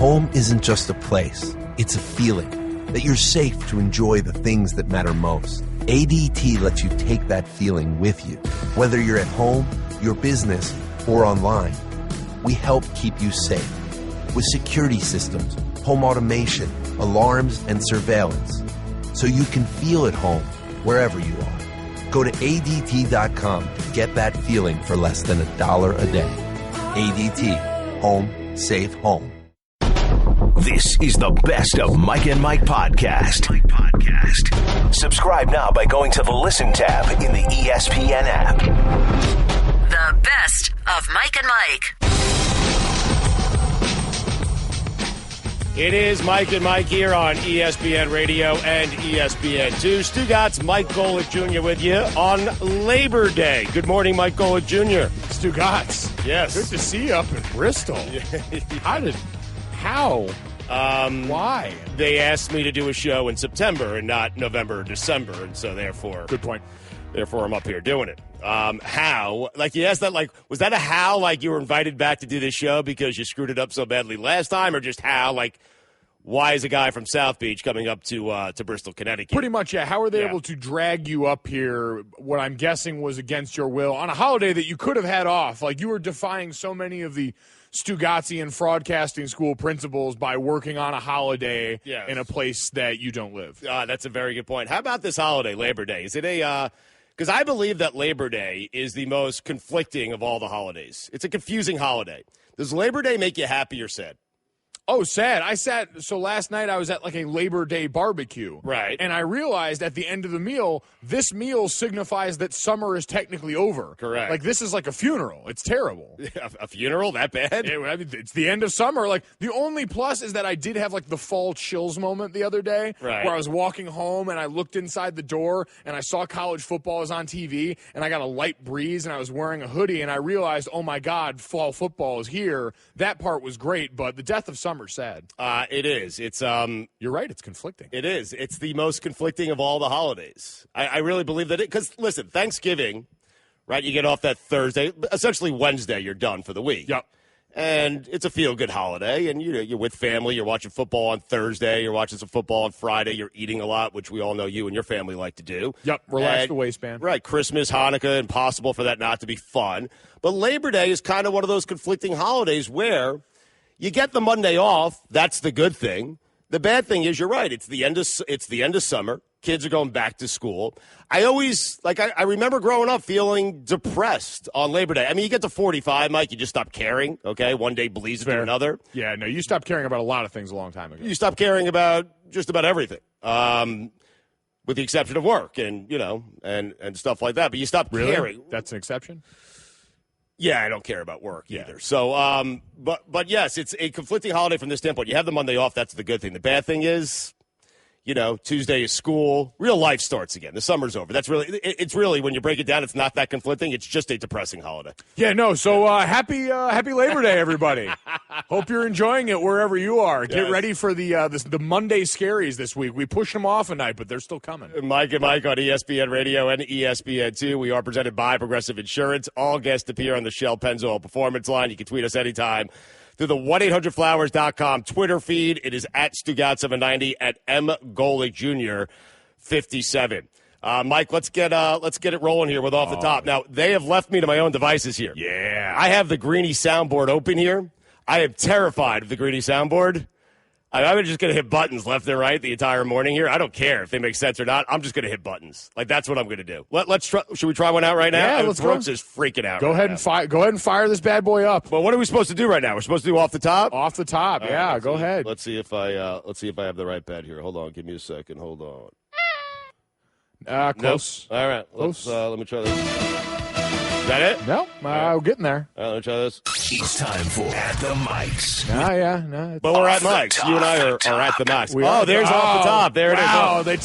Home isn't just a place, it's a feeling that you're safe to enjoy the things that matter most. ADT lets you take that feeling with you. Whether you're at home, your business, or online, we help keep you safe. With security systems, home automation, alarms, and surveillance, so you can feel at home wherever you are. Go to ADT.com to get that feeling for less than $1 a day. ADT. Home, safe home. This is the Best of Mike and Mike podcast. Subscribe now by going to the Listen tab in the ESPN app. The Best of Mike and Mike. It is Mike and Mike here on ESPN Radio and ESPN2. Stu Gatz, Mike Golic Jr. with you on Labor Day. Good morning, Mike Golic Jr. Stu Gatz. Yes. Good to see you up in Bristol. How? Why? They asked me to do a show in September and not November or December, and so therefore... Good point. Therefore, I'm up here doing it. How? Like, you asked that, like, was that a how, like, you were invited back to do this show because you screwed it up so badly last time, or just how, like, why is a guy from South Beach coming up to Bristol, Connecticut? Pretty much, yeah. How are they able to drag you up here, what I'm guessing was against your will, on a holiday that you could have had off? Like, you were defying so many of the Stugatzian fraudcasting school principles by working on a holiday in a place that you don't live. That's a very good point. How about this holiday, Labor Day? Is it a... Because I believe that Labor Day is the most conflicting of all the holidays. It's a confusing holiday. Does Labor Day make you happy or sad? Oh, sad. So last night I was at like a Labor Day barbecue. Right. And I realized at the end of the meal, this meal signifies that summer is technically over. Correct. Like, this is like a funeral. It's terrible. A funeral? That bad? I mean, it's the end of summer. Like, the only plus is that I did have like the fall chills moment the other day. Right. Where I was walking home and I looked inside the door and I saw college football was on TV and I got a light breeze and I was wearing a hoodie and I realized, oh my God, fall football is here. That part was great, but the death of summer sad. It is. It's You're right. It's conflicting. It is. It's the most conflicting of all the holidays. I really believe that because listen, Thanksgiving, right? You get off that Thursday, essentially Wednesday. You're done for the week. Yep. And it's a feel-good holiday, and you're with family. You're watching football on Thursday. You're watching some football on Friday. You're eating a lot, which we all know you and your family like to do. Yep, relax the waistband. Right, Christmas, Hanukkah, impossible for that not to be fun. But Labor Day is kind of one of those conflicting holidays where you get the Monday off. That's the good thing. The bad thing is, you're right. It's the end of summer. Kids are going back to school. I remember growing up feeling depressed on Labor Day. I mean, you get to 45, Mike, you just stop caring, okay? One day bleeds into another. Yeah, no, you stopped caring about a lot of things a long time ago. You stop caring about just about everything, with the exception of work and, and stuff like that. But you stop caring. That's an exception? Yeah, I don't care about work either. So, but yes, it's a conflicting holiday from this standpoint. You have the Monday off. That's the good thing. The bad thing is, Tuesday is school. Real life starts again. The summer's over. That's really, it's really, when you break it down, it's not that conflicting. It's just a depressing holiday. Yeah, no. So happy Labor Day, everybody. Hope you're enjoying it wherever you are. Get ready for the Monday scaries this week. We pushed them off a night, but they're still coming. Mike and Mike on ESPN Radio and ESPN2. We are presented by Progressive Insurance. All guests appear on the Shell Pennzoil Performance Line. You can tweet us anytime through the 1-800-Flowers.com Twitter feed. It is at Stugat790, at M. Golic Jr. 57. Mike, let's get it rolling here with Off the Top. Now, they have left me to my own devices here. Yeah. I have the Greeny soundboard open here. I am terrified of the Greeny soundboard. I'm just going to hit buttons left and right the entire morning here. I don't care if they make sense or not. I'm just going to hit buttons. Like, that's what I'm going to do. Let's try. Should we try one out right now? Yeah, let's go. Brooks is freaking out. Go ahead and fire this bad boy up. Well, what are we supposed to do right now? We're supposed to do Off the Top? Off the top, yeah. Go ahead. Let's see if I have the right bed here. Hold on. Give me a second. Hold on. Close. Nope. All right. Close. Let me try this. Is that it? No, I'm getting there. All right, let me try this. It's time for At the Mics. No. But we're at Mics. You and I are at the Mics. There's Off the Top. There it is. Wow, they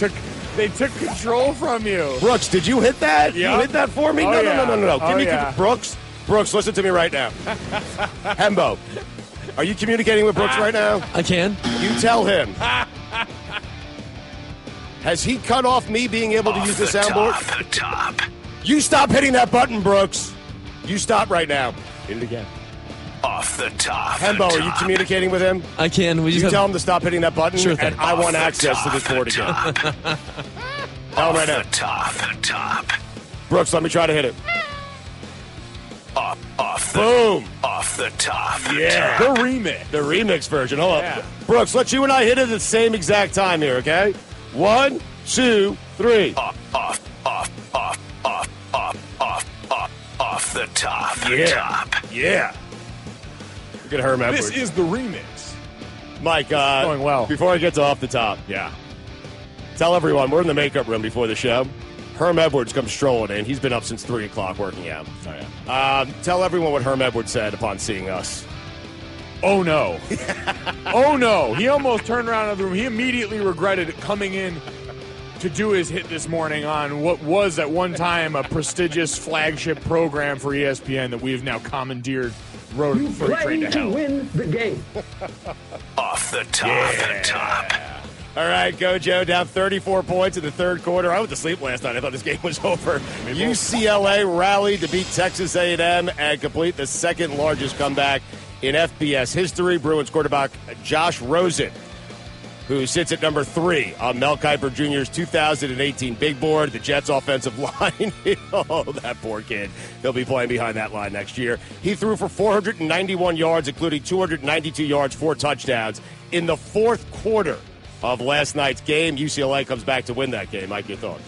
took control from you. Brooks, did you hit that? Yeah. You hit that for me? Oh, No. yeah. Give me Brooks, listen to me right now. Hembo, are you communicating with Brooks right now? I can. You tell him. Has he cut off me being able to use the soundboard? Off the Top. You stop hitting that button, Brooks. You stop right now. Hit it again. Off the top. Hembo, are you communicating with him? I can. We just You tell him to stop hitting that button, Sure thing. and I want access to this board again. Tell him right now. The top. Brooks, let me try to hit it. Off the top. Yeah. The remix. The remix version. Hold Yeah. up. Brooks, let you and I hit it at the same exact time here, okay? 1, 2, 3. Off the top. Yeah. Look at Herm Edwards. This is the remix. Mike, going well. Before I get to off the top, Yeah. tell everyone we're in the makeup room before the show. Herm Edwards comes strolling in. He's been up since 3 o'clock working out. Oh, yeah. Tell everyone what Herm Edwards said upon seeing us. Oh, no. Oh, no. He almost turned around in the room. He immediately regretted coming in to do his hit this morning on what was at one time a prestigious flagship program for ESPN that we have now commandeered road freight train to hell. Win the game. Off the top. All right, go Joe. Down 34 points in the third quarter. I went to sleep last night. I thought this game was over. UCLA rallied to beat Texas A&M and complete the second largest comeback in FBS history. Bruins quarterback Josh Rosen, who sits at number 3 on Mel Kiper Jr.'s 2018 big board. The Jets' offensive line. Oh, that poor kid. He'll be playing behind that line next year. He threw for 491 yards, including 292 yards, 4 touchdowns in the fourth quarter of last night's game. UCLA comes back to win that game. Mike, your thoughts?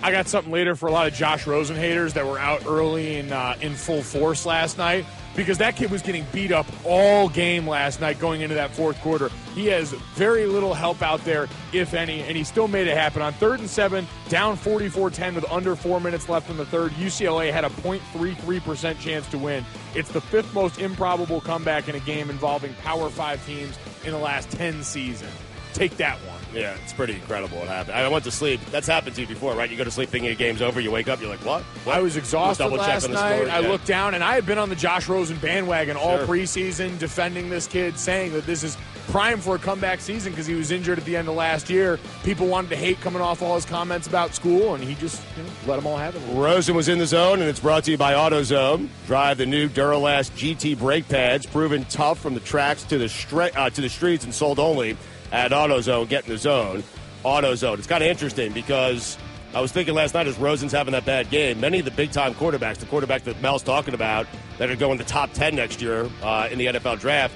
I got something later for a lot of Josh Rosen haters that were out early in full force last night, because that kid was getting beat up all game last night going into that fourth quarter. He has very little help out there, if any, and he still made it happen. On 3rd and 7, down 44-10 with under 4 minutes left in the third, UCLA had a 0.33% chance to win. It's the 5th most improbable comeback in a game involving Power 5 teams in the last 10 seasons. Take that one. Yeah, it's pretty incredible what happened. I went to sleep. That's happened to you before, right? You go to sleep thinking the game's over. You wake up, you're like, what? I was exhausted last night. I Yeah. looked down, and I had been on the Josh Rosen bandwagon all Sure. preseason, defending this kid, saying that this is prime for a comeback season because he was injured at the end of last year. People wanted to hate coming off all his comments about school, and he just let them all have it. Rosen was in the zone, and it's brought to you by AutoZone. Drive the new Duralast GT brake pads, proven tough from the tracks to the streets, and sold only at AutoZone. Get in the zone. AutoZone. It's kind of interesting because I was thinking last night as Rosen's having that bad game, many of the big-time quarterbacks, the quarterback that Mel's talking about, that are going to top 10 next year in the NFL draft,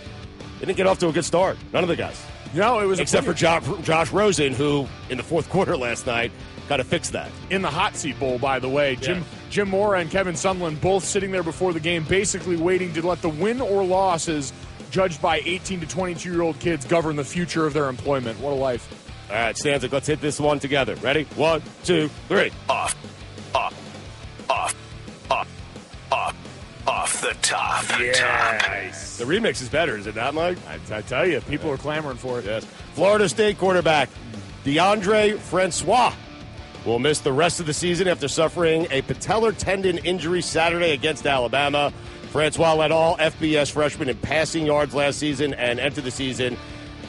they didn't get off to a good start. None of the guys. No, it was except for Josh Rosen, who in the fourth quarter last night kind of fixed that. In the hot seat bowl, by the way. Jim Mora and Kevin Sumlin both sitting there before the game, basically waiting to let the win or losses judged by 18 to 22-year-old kids govern the future of their employment. What a life. All right, Stanzik, let's hit this one together. Ready? 1, 2, 3. Off the top. Yes. The remix is better, is it not, Mike? I tell you, people are clamoring for it. Yes. Florida State quarterback DeAndre Francois will miss the rest of the season after suffering a patellar tendon injury Saturday against Alabama. Francois led all FBS freshmen in passing yards last season and entered the season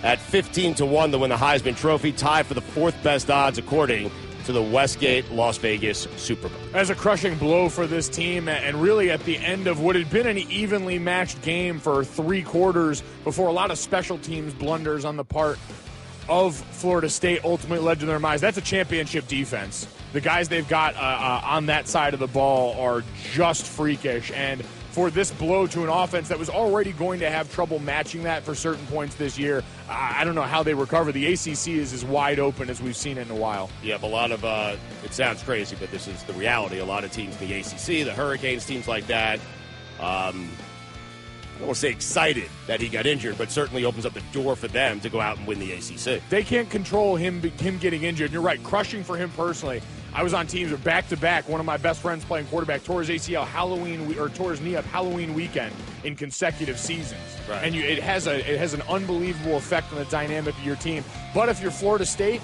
at 15-1 to win the Heisman Trophy, tied for the 4th best odds according to the Westgate Las Vegas Superbook. As a crushing blow for this team, and really at the end of what had been an evenly matched game for 3 quarters before a lot of special teams blunders on the part of Florida State ultimately led to their demise. That's a championship defense. The guys they've got on that side of the ball are just freakish, and for this blow to an offense that was already going to have trouble matching that for certain points this year, I don't know how they recover. The ACC is as wide open as we've seen it in a while. Yeah, a lot of, it sounds crazy, but this is the reality. A lot of teams in the ACC, the Hurricanes, teams like that, I don't want to say excited that he got injured, but certainly opens up the door for them to go out and win the ACC. They can't control him getting injured. You're right, crushing for him personally. I was on teams back-to-back. One of my best friends playing quarterback tore his ACL tore his knee up Halloween weekend in consecutive seasons. Right. And it has an unbelievable effect on the dynamic of your team. But if you're Florida State,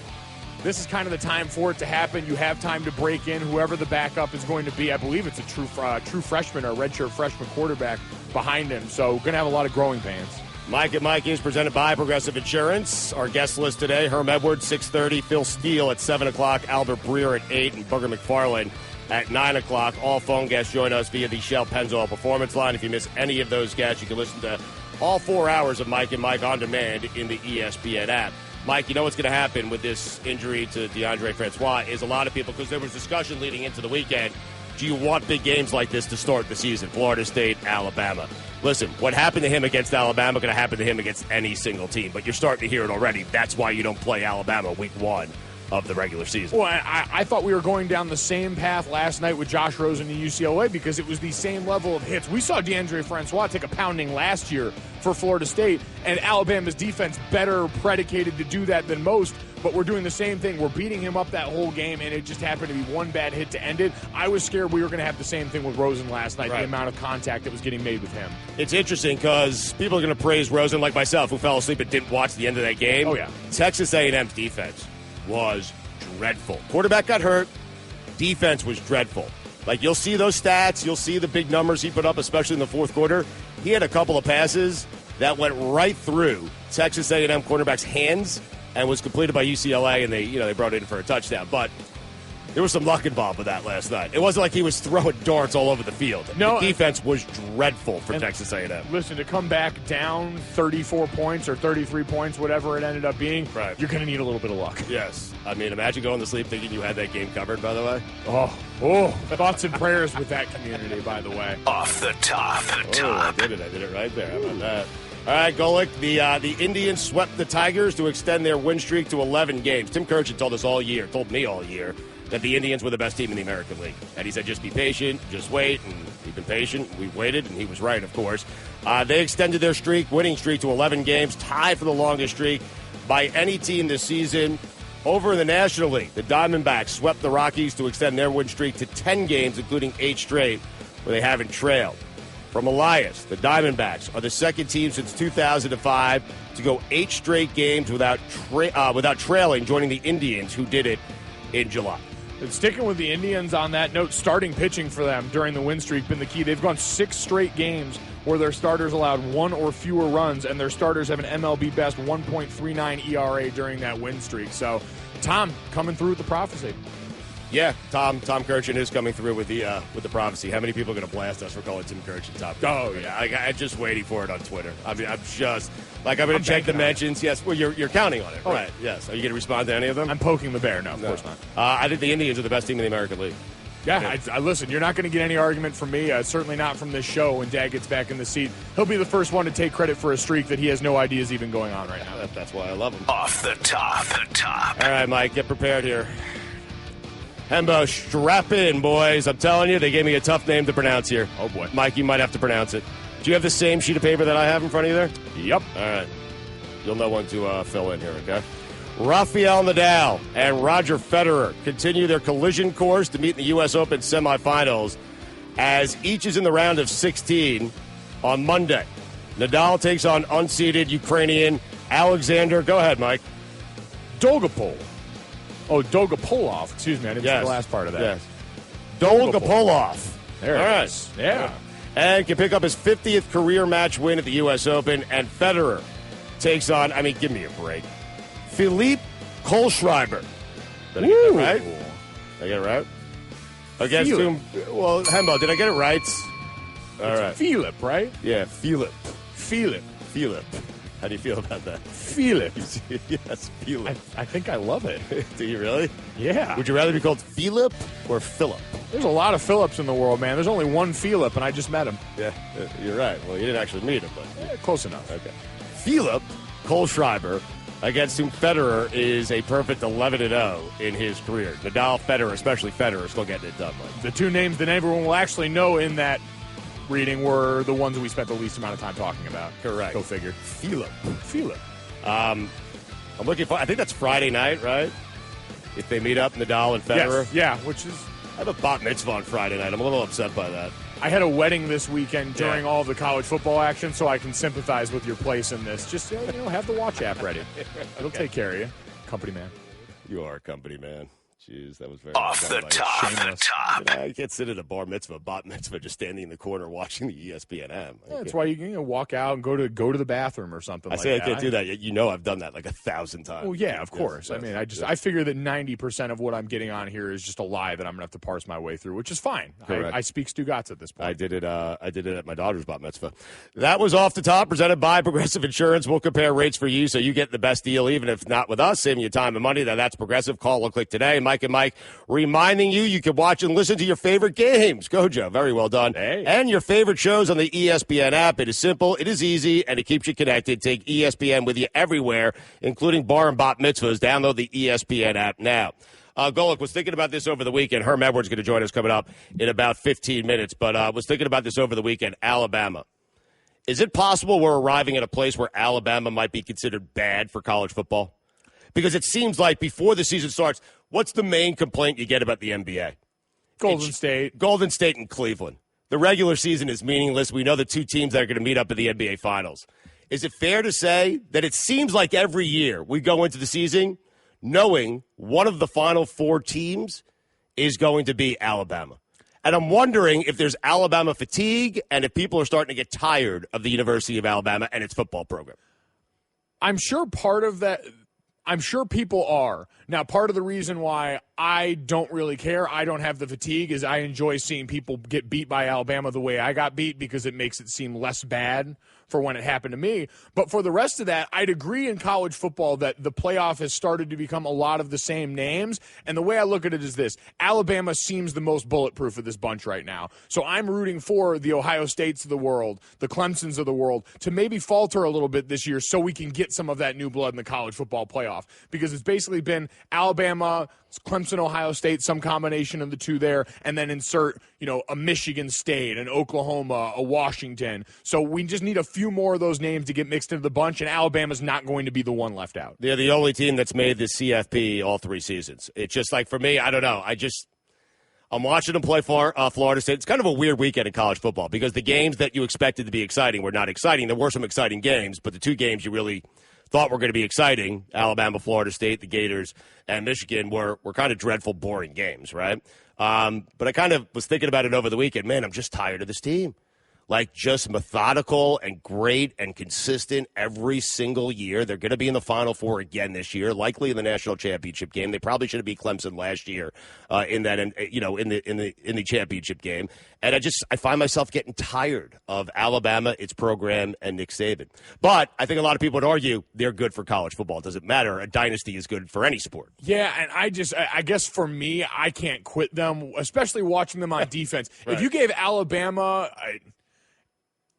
this is kind of the time for it to happen. You have time to break in whoever the backup is going to be. I believe it's a true freshman or a redshirt freshman quarterback behind him. So going to have a lot of growing pains. Mike at Mike is presented by Progressive Insurance. Our guest list today, Herm Edwards, 6:30, Phil Steele at 7 o'clock, Albert Breer at 8, and Booger McFarland at 9 o'clock. All phone guests join us via the Shell Pennzoil Performance Line. If you miss any of those guests, you can listen to all 4 hours of Mike and Mike on demand in the ESPN app. Mike, you know what's going to happen with this injury to DeAndre Francois is a lot of people, because there was discussion leading into the weekend, do you want big games like this to start the season? Florida State, Alabama. Listen, what happened to him against Alabama going to happen to him against any single team, but you're starting to hear it already. That's why you don't play Alabama week 1 of the regular season. Well, I thought we were going down the same path last night with Josh Rosen and UCLA because it was the same level of hits. We saw DeAndre Francois take a pounding last year for Florida State, and Alabama's defense better predicated to do that than most, but we're doing the same thing. We're beating him up that whole game, and it just happened to be one bad hit to end it. I was scared we were going to have the same thing with Rosen last night, right. The amount of contact that was getting made with him. It's interesting because people are going to praise Rosen like myself, who fell asleep and didn't watch the end of that game. Oh, yeah. Texas A&M's defense was dreadful. Quarterback got hurt. Defense was dreadful. Like, you'll see those stats. You'll see the big numbers he put up, especially in the fourth quarter. He had a couple of passes that went right through Texas A&M quarterback's hands and was completed by UCLA, and they brought it in for a touchdown. But there was some luck involved with that last night. It wasn't like he was throwing darts all over the field. No, the defense was dreadful for Texas A&M. Listen, to come back down 34 points or 33 points, whatever it ended up being, right. You're going to need a little bit of luck. Yes. I mean, imagine going to sleep thinking you had that game covered, by the way. Oh, thoughts and prayers with that community, by the way. Off the top. I did it right there. How about that? All right, Golick, the Indians swept the Tigers to extend their win streak to 11 games. Tim Kurkjian told me all year, that the Indians were the best team in the American League. And he said, just be patient, just wait. And we've been patient. We waited, and he was right, of course. They extended their winning streak to 11 games, tied for the longest streak by any team this season. Over in the National League, the Diamondbacks swept the Rockies to extend their win streak to 10 games, including 8 straight, where they haven't trailed. From Elias, the Diamondbacks are the second team since 2005 to go 8 straight games without trailing, joining the Indians, who did it in July. And sticking with the Indians on that note, starting pitching for them during the win streak been the key. They've gone 6 straight games where their starters allowed 1 or fewer runs, and their starters have an MLB best 1.39 ERA during that win streak. So, Tom coming through with the prophecy. Yeah, Tom Kurkjian is coming through with the prophecy. How many people are going to blast us for calling Tim Kurkjian Tom? Oh, yeah. I'm just waiting for it on Twitter. I mean, I'm going to check the mentions. Yes, well, you're counting on it, right? Yes. Are you going to respond to any of them? I'm poking the bear. No, of course not. I think the Indians are the best team in the American League. Yeah, I listen, you're not going to get any argument from me, certainly not from this show when Dad gets back in the seat. He'll be the first one to take credit for a streak that he has no idea is even going on right now. That's why I love him. Off the top. All right, Mike, get prepared here. Hembo, strap in, boys. I'm telling you, they gave me a tough name to pronounce here. Oh, boy. Mike, you might have to pronounce it. Do you have the same sheet of paper that I have in front of you there? Yep. All right. You'll know when to fill in here, okay? Rafael Nadal and Roger Federer continue their collision course to meet in the U.S. Open semifinals as each is in the round of 16 on Monday. Nadal takes on unseeded Ukrainian Alexander. Go ahead, Mike. Dolgopolov. Excuse me, I didn't see the last part of that. Yes. Dolgopolov. There it is. Yeah. And can pick up his 50th career match win at the U.S. Open. And Federer takes on, give me a break, Philippe Kohlschreiber. Did I get that right? Did I get it right? Against whom? Well, Hembo, did I get it right? All right. Philip, right? Yeah, Philip. Philip. How do you feel about that? Philip. Yes, Philip. I think I love it. Do you really? Yeah. Would you rather be called Philip or Philip? There's a lot of Philips in the world, man. There's only one Philip, and I just met him. Yeah, you're right. Well, you didn't actually meet him, but close enough. Okay. Philip Kohlschreiber, against whom Federer is a perfect 11-0 in his career. Nadal, Federer, especially Federer, still getting it done. Mike. The two names that everyone will actually know in that reading were the ones that we spent the least amount of time talking about. Correct. Go figure. Philip. I'm looking for, I think that's Friday night, right? If they meet up, Nadal and Federer. Yes. Yeah, which is... I have a bat mitzvah on Friday night. I'm a little upset by that. I had a wedding this weekend during all the college football action, so I can sympathize with your place in this. Just, have the watch app ready. It'll take care of you. Company man. You are a company man. Jeez, that was very Off the top. I can't sit at a bar mitzvah, just standing in the corner watching the ESPN. That's why you can walk out and go to the bathroom or something. I can't do that. You know, I've done that like 1,000 times. Well, yeah, of course. Yes, I mean, I figure that 90% of what I'm getting on here is just a lie that I'm gonna have to parse my way through, which is fine. I speak Stugotz at this point. I did it at my daughter's bat mitzvah. That was Off the Top, presented by Progressive Insurance. We'll compare rates for you so you get the best deal, even if not with us, saving you time and money. That's Progressive. Call or click today. Mike and Mike reminding you can watch and listen to your favorite games. Gojo, very well done. Hey. And your favorite shows on the ESPN app. It is simple, it is easy, and it keeps you connected. Take ESPN with you everywhere, including bar and bat mitzvahs. Download the ESPN app now. Golic was thinking about this over the weekend. Herm Edwards going to join us coming up in about 15 minutes, but was thinking about this over the weekend. Alabama. Is it possible we're arriving at a place where Alabama might be considered bad for college football? Because it seems like before the season starts, what's the main complaint you get about the NBA? Golden State and Cleveland. The regular season is meaningless. We know the two teams that are going to meet up at the NBA Finals. Is it fair to say that it seems like every year we go into the season knowing one of the Final Four teams is going to be Alabama? And I'm wondering if there's Alabama fatigue and if people are starting to get tired of the University of Alabama and its football program. I'm sure part of that – I'm sure people are. Now, part of the reason why I don't really care, I don't have the fatigue, is I enjoy seeing people get beat by Alabama the way I got beat because it makes it seem less bad for when it happened to me. But for the rest of that, I'd agree in college football that the playoff has started to become a lot of the same names. And the way I look at it is this. Alabama seems the most bulletproof of this bunch right now. So I'm rooting for the Ohio States of the world, the Clemsons of the world, to maybe falter a little bit this year so we can get some of that new blood in the college football playoff. Because it's basically been Alabama, Clemson, Ohio State, some combination of the two there, and then insert, a Michigan State, an Oklahoma, a Washington. So we just need a few more of those names to get mixed into the bunch, and Alabama's not going to be the one left out. They're the only team that's made the CFP all 3 seasons. It's just like, for me, I don't know. I'm watching them play Florida State. It's kind of a weird weekend in college football because the games that you expected to be exciting were not exciting. There were some exciting games, but the 2 games you really thought were going to be exciting, Alabama, Florida State, the Gators, and Michigan, were kind of dreadful, boring games, right? But I kind of was thinking about it over the weekend. Man, I'm just tired of this team. Like, just methodical and great and consistent every single year. They're going to be in the Final Four again this year, likely in the national championship game. They probably should have beat Clemson last year in the championship game. And I find myself getting tired of Alabama, its program, and Nick Saban. But I think a lot of people would argue they're good for college football. It doesn't matter. A dynasty is good for any sport. Yeah, and I guess for me, I can't quit them, especially watching them on defense. Right. If you gave Alabama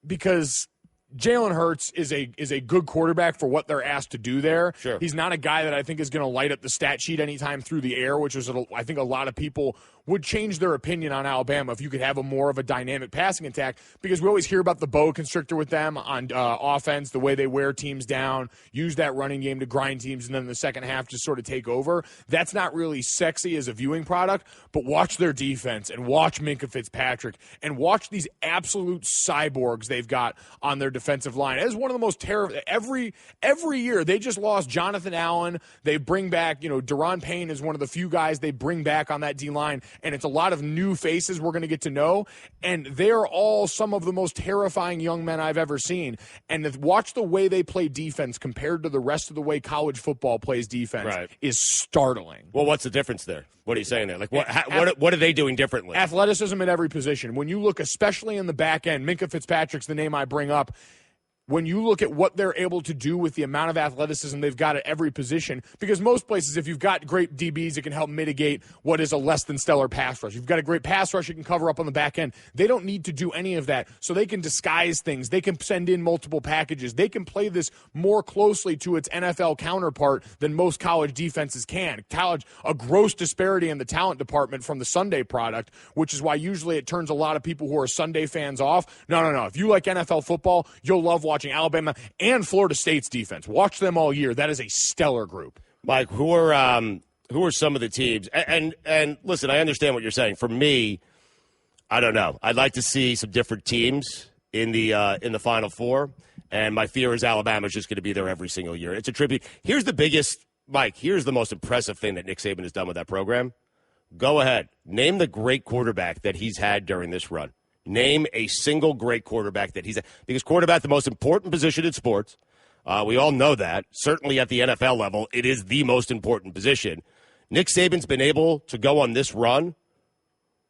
because Jalen Hurts is a good quarterback for what they're asked to do there. Sure. He's not a guy that I think is going to light up the stat sheet anytime through the air, which is, I think, a lot of people would change their opinion on Alabama if you could have more of a dynamic passing attack, because we always hear about the boa constrictor with them on offense, the way they wear teams down, use that running game to grind teams, and then in the second half just sort of take over. That's not really sexy as a viewing product, but watch their defense and watch Minkah Fitzpatrick and watch these absolute cyborgs they've got on their defensive line. It is one of the most terrible. Every year they just lost Jonathan Allen. They bring back, Deron Payne is one of the few guys they bring back on that D-line, and it's a lot of new faces we're going to get to know, and they're all some of the most terrifying young men I've ever seen. And watch the way they play defense compared to the rest of the way college football plays defense is startling. Well, what's the difference there? What are you saying there? Like, what are they doing differently? Athleticism at every position. When you look, especially in the back end, Minkah Fitzpatrick's the name I bring up. When you look at what they're able to do with the amount of athleticism they've got at every position, because most places, if you've got great DBs, it can help mitigate what is a less than stellar pass rush. You've got a great pass rush, you can cover up on the back end. They don't need to do any of that, so they can disguise things. They can send in multiple packages. They can play this more closely to its NFL counterpart than most college defenses can. College, a gross disparity in the talent department from the Sunday product, which is why usually it turns a lot of people who are Sunday fans off. No. If you like NFL football, you'll love watching Alabama and Florida State's defense. Watch them all year. That is a stellar group. Mike, who are some of the teams? And listen, I understand what you're saying. For me, I don't know. I'd like to see some different teams in the Final Four, and my fear is Alabama's just going to be there every single year. It's a tribute. Here's the biggest Mike, here's the most impressive thing that Nick Saban has done with that program. Go ahead. Name the great quarterback that he's had during this run. Name a single great quarterback that he's had. Because quarterback, the most important position in sports. We all know that. Certainly at the NFL level, it is the most important position. Nick Saban's been able to go on this run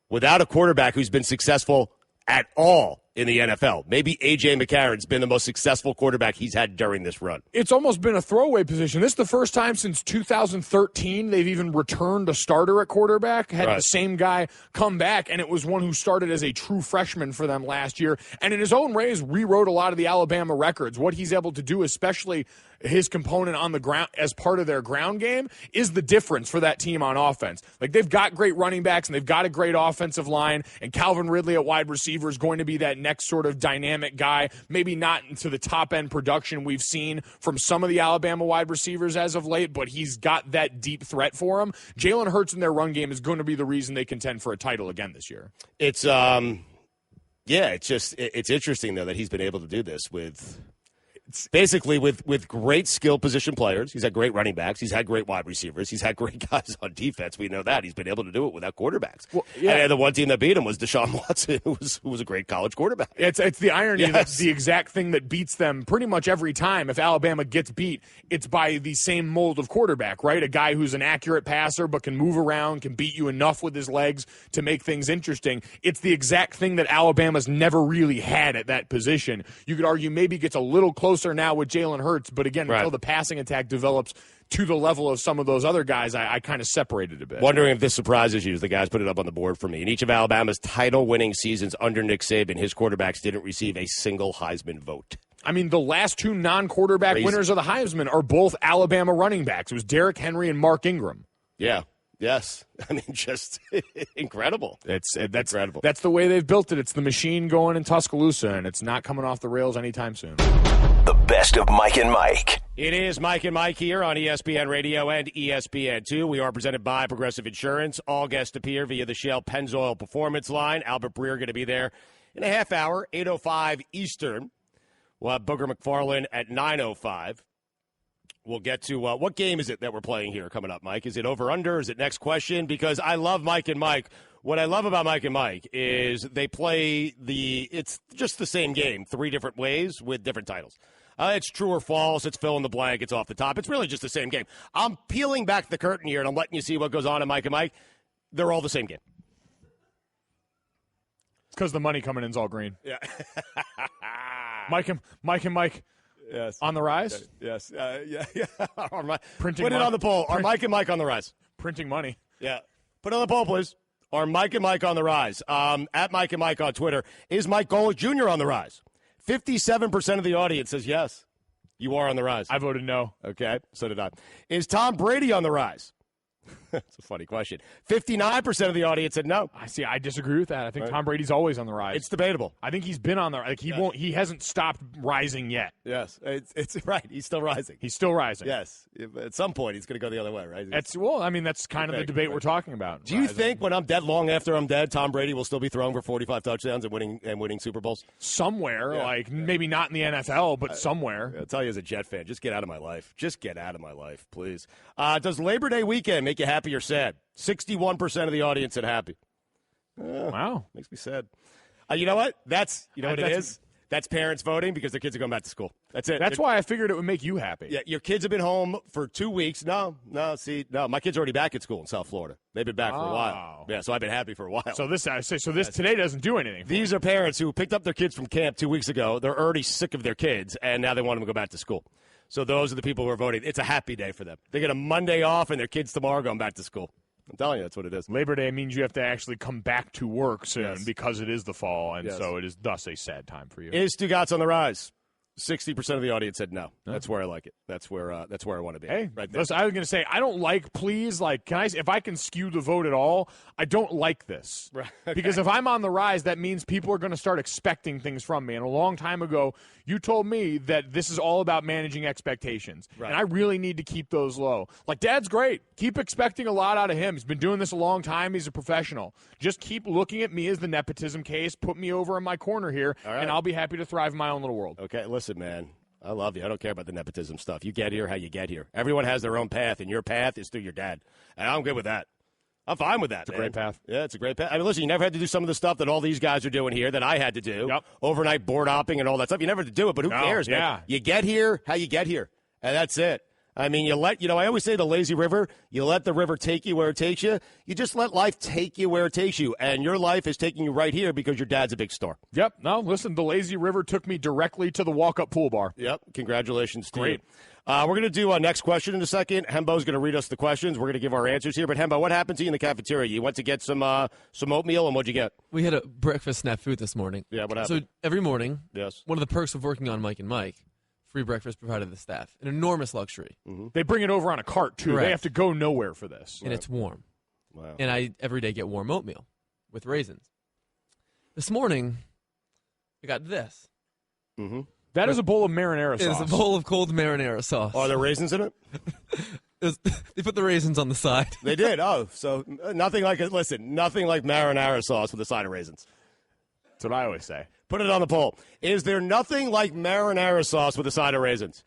without a quarterback who's been successful at all in the NFL. Maybe A.J. McCarron's been the most successful quarterback he's had during this run. It's almost been a throwaway position. This is the first time since 2013 they've even returned a starter at quarterback, had the same guy come back, and it was one who started as a true freshman for them last year, and in his own ways rewrote a lot of the Alabama records. What he's able to do, especially his component on the ground as part of their ground game, is the difference for that team on offense. Like, they've got great running backs and they've got a great offensive line, and Calvin Ridley at wide receiver is going to be that next sort of dynamic guy, maybe not into the top end production we've seen from some of the Alabama wide receivers as of late, but he's got that deep threat for him. Jalen Hurts in their run game is going to be the reason they contend for a title again this year. It's it's interesting though that he's been able to do this with basically with great skill position players. He's had great running backs. He's had great wide receivers. He's had great guys on defense. We know that. He's been able to do it without quarterbacks. Well, yeah. And the one team that beat him was Deshaun Watson, who was a great college quarterback. It's the irony that's the exact thing that beats them pretty much every time. If Alabama gets beat, it's by the same mold of quarterback, right? A guy who's an accurate passer but can move around, can beat you enough with his legs to make things interesting. It's the exact thing that Alabama's never really had at that position. You could argue maybe gets a little closer now with Jalen Hurts, but again, until the passing attack develops to the level of some of those other guys, I kind of separated a bit. Wondering if this surprises you. The guys put it up on the board for me. In each of Alabama's title-winning seasons under Nick Saban, his quarterbacks didn't receive a single Heisman vote. I mean, the last two non-quarterback winners of the Heisman are both Alabama running backs. It was Derrick Henry and Mark Ingram. Yeah. Yes. I mean, just incredible. That's incredible. That's the way they've built it. It's the machine going in Tuscaloosa, and it's not coming off the rails anytime soon. The best of Mike and Mike. It is Mike and Mike here on ESPN Radio and ESPN2. We are presented by Progressive Insurance. All guests appear via the Shell Pennzoil Performance Line. Albert Breer going to be there in a half hour, 8:05 Eastern. We'll have Booger McFarland at 9:05. We'll get to what game is it that we're playing here coming up, Mike? Is it over-under? Is it next question? Because I love Mike and Mike. What I love about Mike and Mike is they play it's just the same game, three different ways with different titles. It's true or false. It's fill in the blank. It's off the top. It's really just the same game. I'm peeling back the curtain here, and I'm letting you see what goes on in Mike and Mike. They're all the same game. It's because the money coming in is all green. Yeah. Mike and Mike. Yes. On the rise? Yes. Yeah. Printing Put it on the poll. Are Mike and Mike on the rise? Printing money. Yeah. Put it on the poll, please. Are Mike and Mike on the rise? At Mike and Mike on Twitter. Is Mike Golick Jr. on the rise? 57% of the audience says yes. You are on the rise. I voted no. Okay. So did I. Is Tom Brady on the rise? That's a funny question. 59% of the audience said no. I disagree with that. I think Tom Brady's always on the rise. It's debatable. I think he's been on the like he hasn't stopped rising yet. Yes. It's right. He's still rising. He's still rising. Yes. At some point he's going to go the other way, right? That's kind of the debate we're talking about. Do you think when I'm dead, long after I'm dead, Tom Brady will still be throwing for 45 touchdowns and winning Super Bowls? Somewhere, maybe not in the NFL, but somewhere. I'll tell you as a Jet fan, just get out of my life. Just get out of my life, please. Does Labor Day weekend make you happy or sad? 61% of the audience said happy. Wow. Makes me sad. You know what? What it is? That's parents voting because their kids are going back to school. That's it. That's why I figured it would make you happy. Yeah, your kids have been home for 2 weeks. No. My kids are already back at school in South Florida. They've been back for a while. Yeah, so I've been happy for a while. So this today doesn't do anything. These are parents who picked up their kids from camp 2 weeks ago. They're already sick of their kids, and now they want them to go back to school. So those are the people who are voting. It's a happy day for them. They get a Monday off, and their kids tomorrow going back to school. I'm telling you, that's what it is. Labor Day means you have to actually come back to work soon because it is the fall, and so it is thus a sad time for you. Is Stugotz on the rise? 60% of the audience said no. That's where I like it. That's where I want to be. Hey, right there. Listen, I was going to say I don't like. Please, if I can skew the vote at all, I don't like this. Right. Okay. Because if I'm on the rise, that means people are going to start expecting things from me. And a long time ago, you told me that this is all about managing expectations, and I really need to keep those low. Like, Dad's great. Keep expecting a lot out of him. He's been doing this a long time. He's a professional. Just keep looking at me as the nepotism case. Put me over in my corner here, and I'll be happy to thrive in my own little world. Okay, listen, man. I love you. I don't care about the nepotism stuff. You get here how you get here. Everyone has their own path, and your path is through your dad. And I'm good with that. I'm fine with that. It's a great path. Yeah, it's a great path. I mean, listen, you never had to do some of the stuff that all these guys are doing here that I had to do. Yep. Overnight board hopping and all that stuff. You never had to do it, but who cares, man? Yeah. You get here how you get here, and that's it. I mean, I always say the lazy river, you let the river take you where it takes you. You just let life take you where it takes you. And your life is taking you right here because your dad's a big star. Yep. No, listen, the lazy river took me directly to the walk-up pool bar. Yep. Congratulations to Great. you. We're going to do our next question in a second. Hembo's going to read us the questions. We're going to give our answers here. But, Hembo, what happened to you in the cafeteria? You went to get some oatmeal, and what'd you get? We had a breakfast snafu this morning. Yeah, what happened? So every morning, Yes. one of the perks of working on Mike and Mike, free breakfast provided to the staff. An enormous luxury. Mm-hmm. They bring it over on a cart, too. Correct. They have to go nowhere for this. And it's warm. Wow. And I every day get warm oatmeal with raisins. This morning, I got this. Mm-hmm. That is a bowl of marinara sauce. It's a bowl of cold marinara sauce. Are there raisins in it? They put the raisins on the side. They did. Oh, so nothing like marinara sauce with a side of raisins. That's what I always say. Put it on the poll. Is there nothing like marinara sauce with a side of raisins?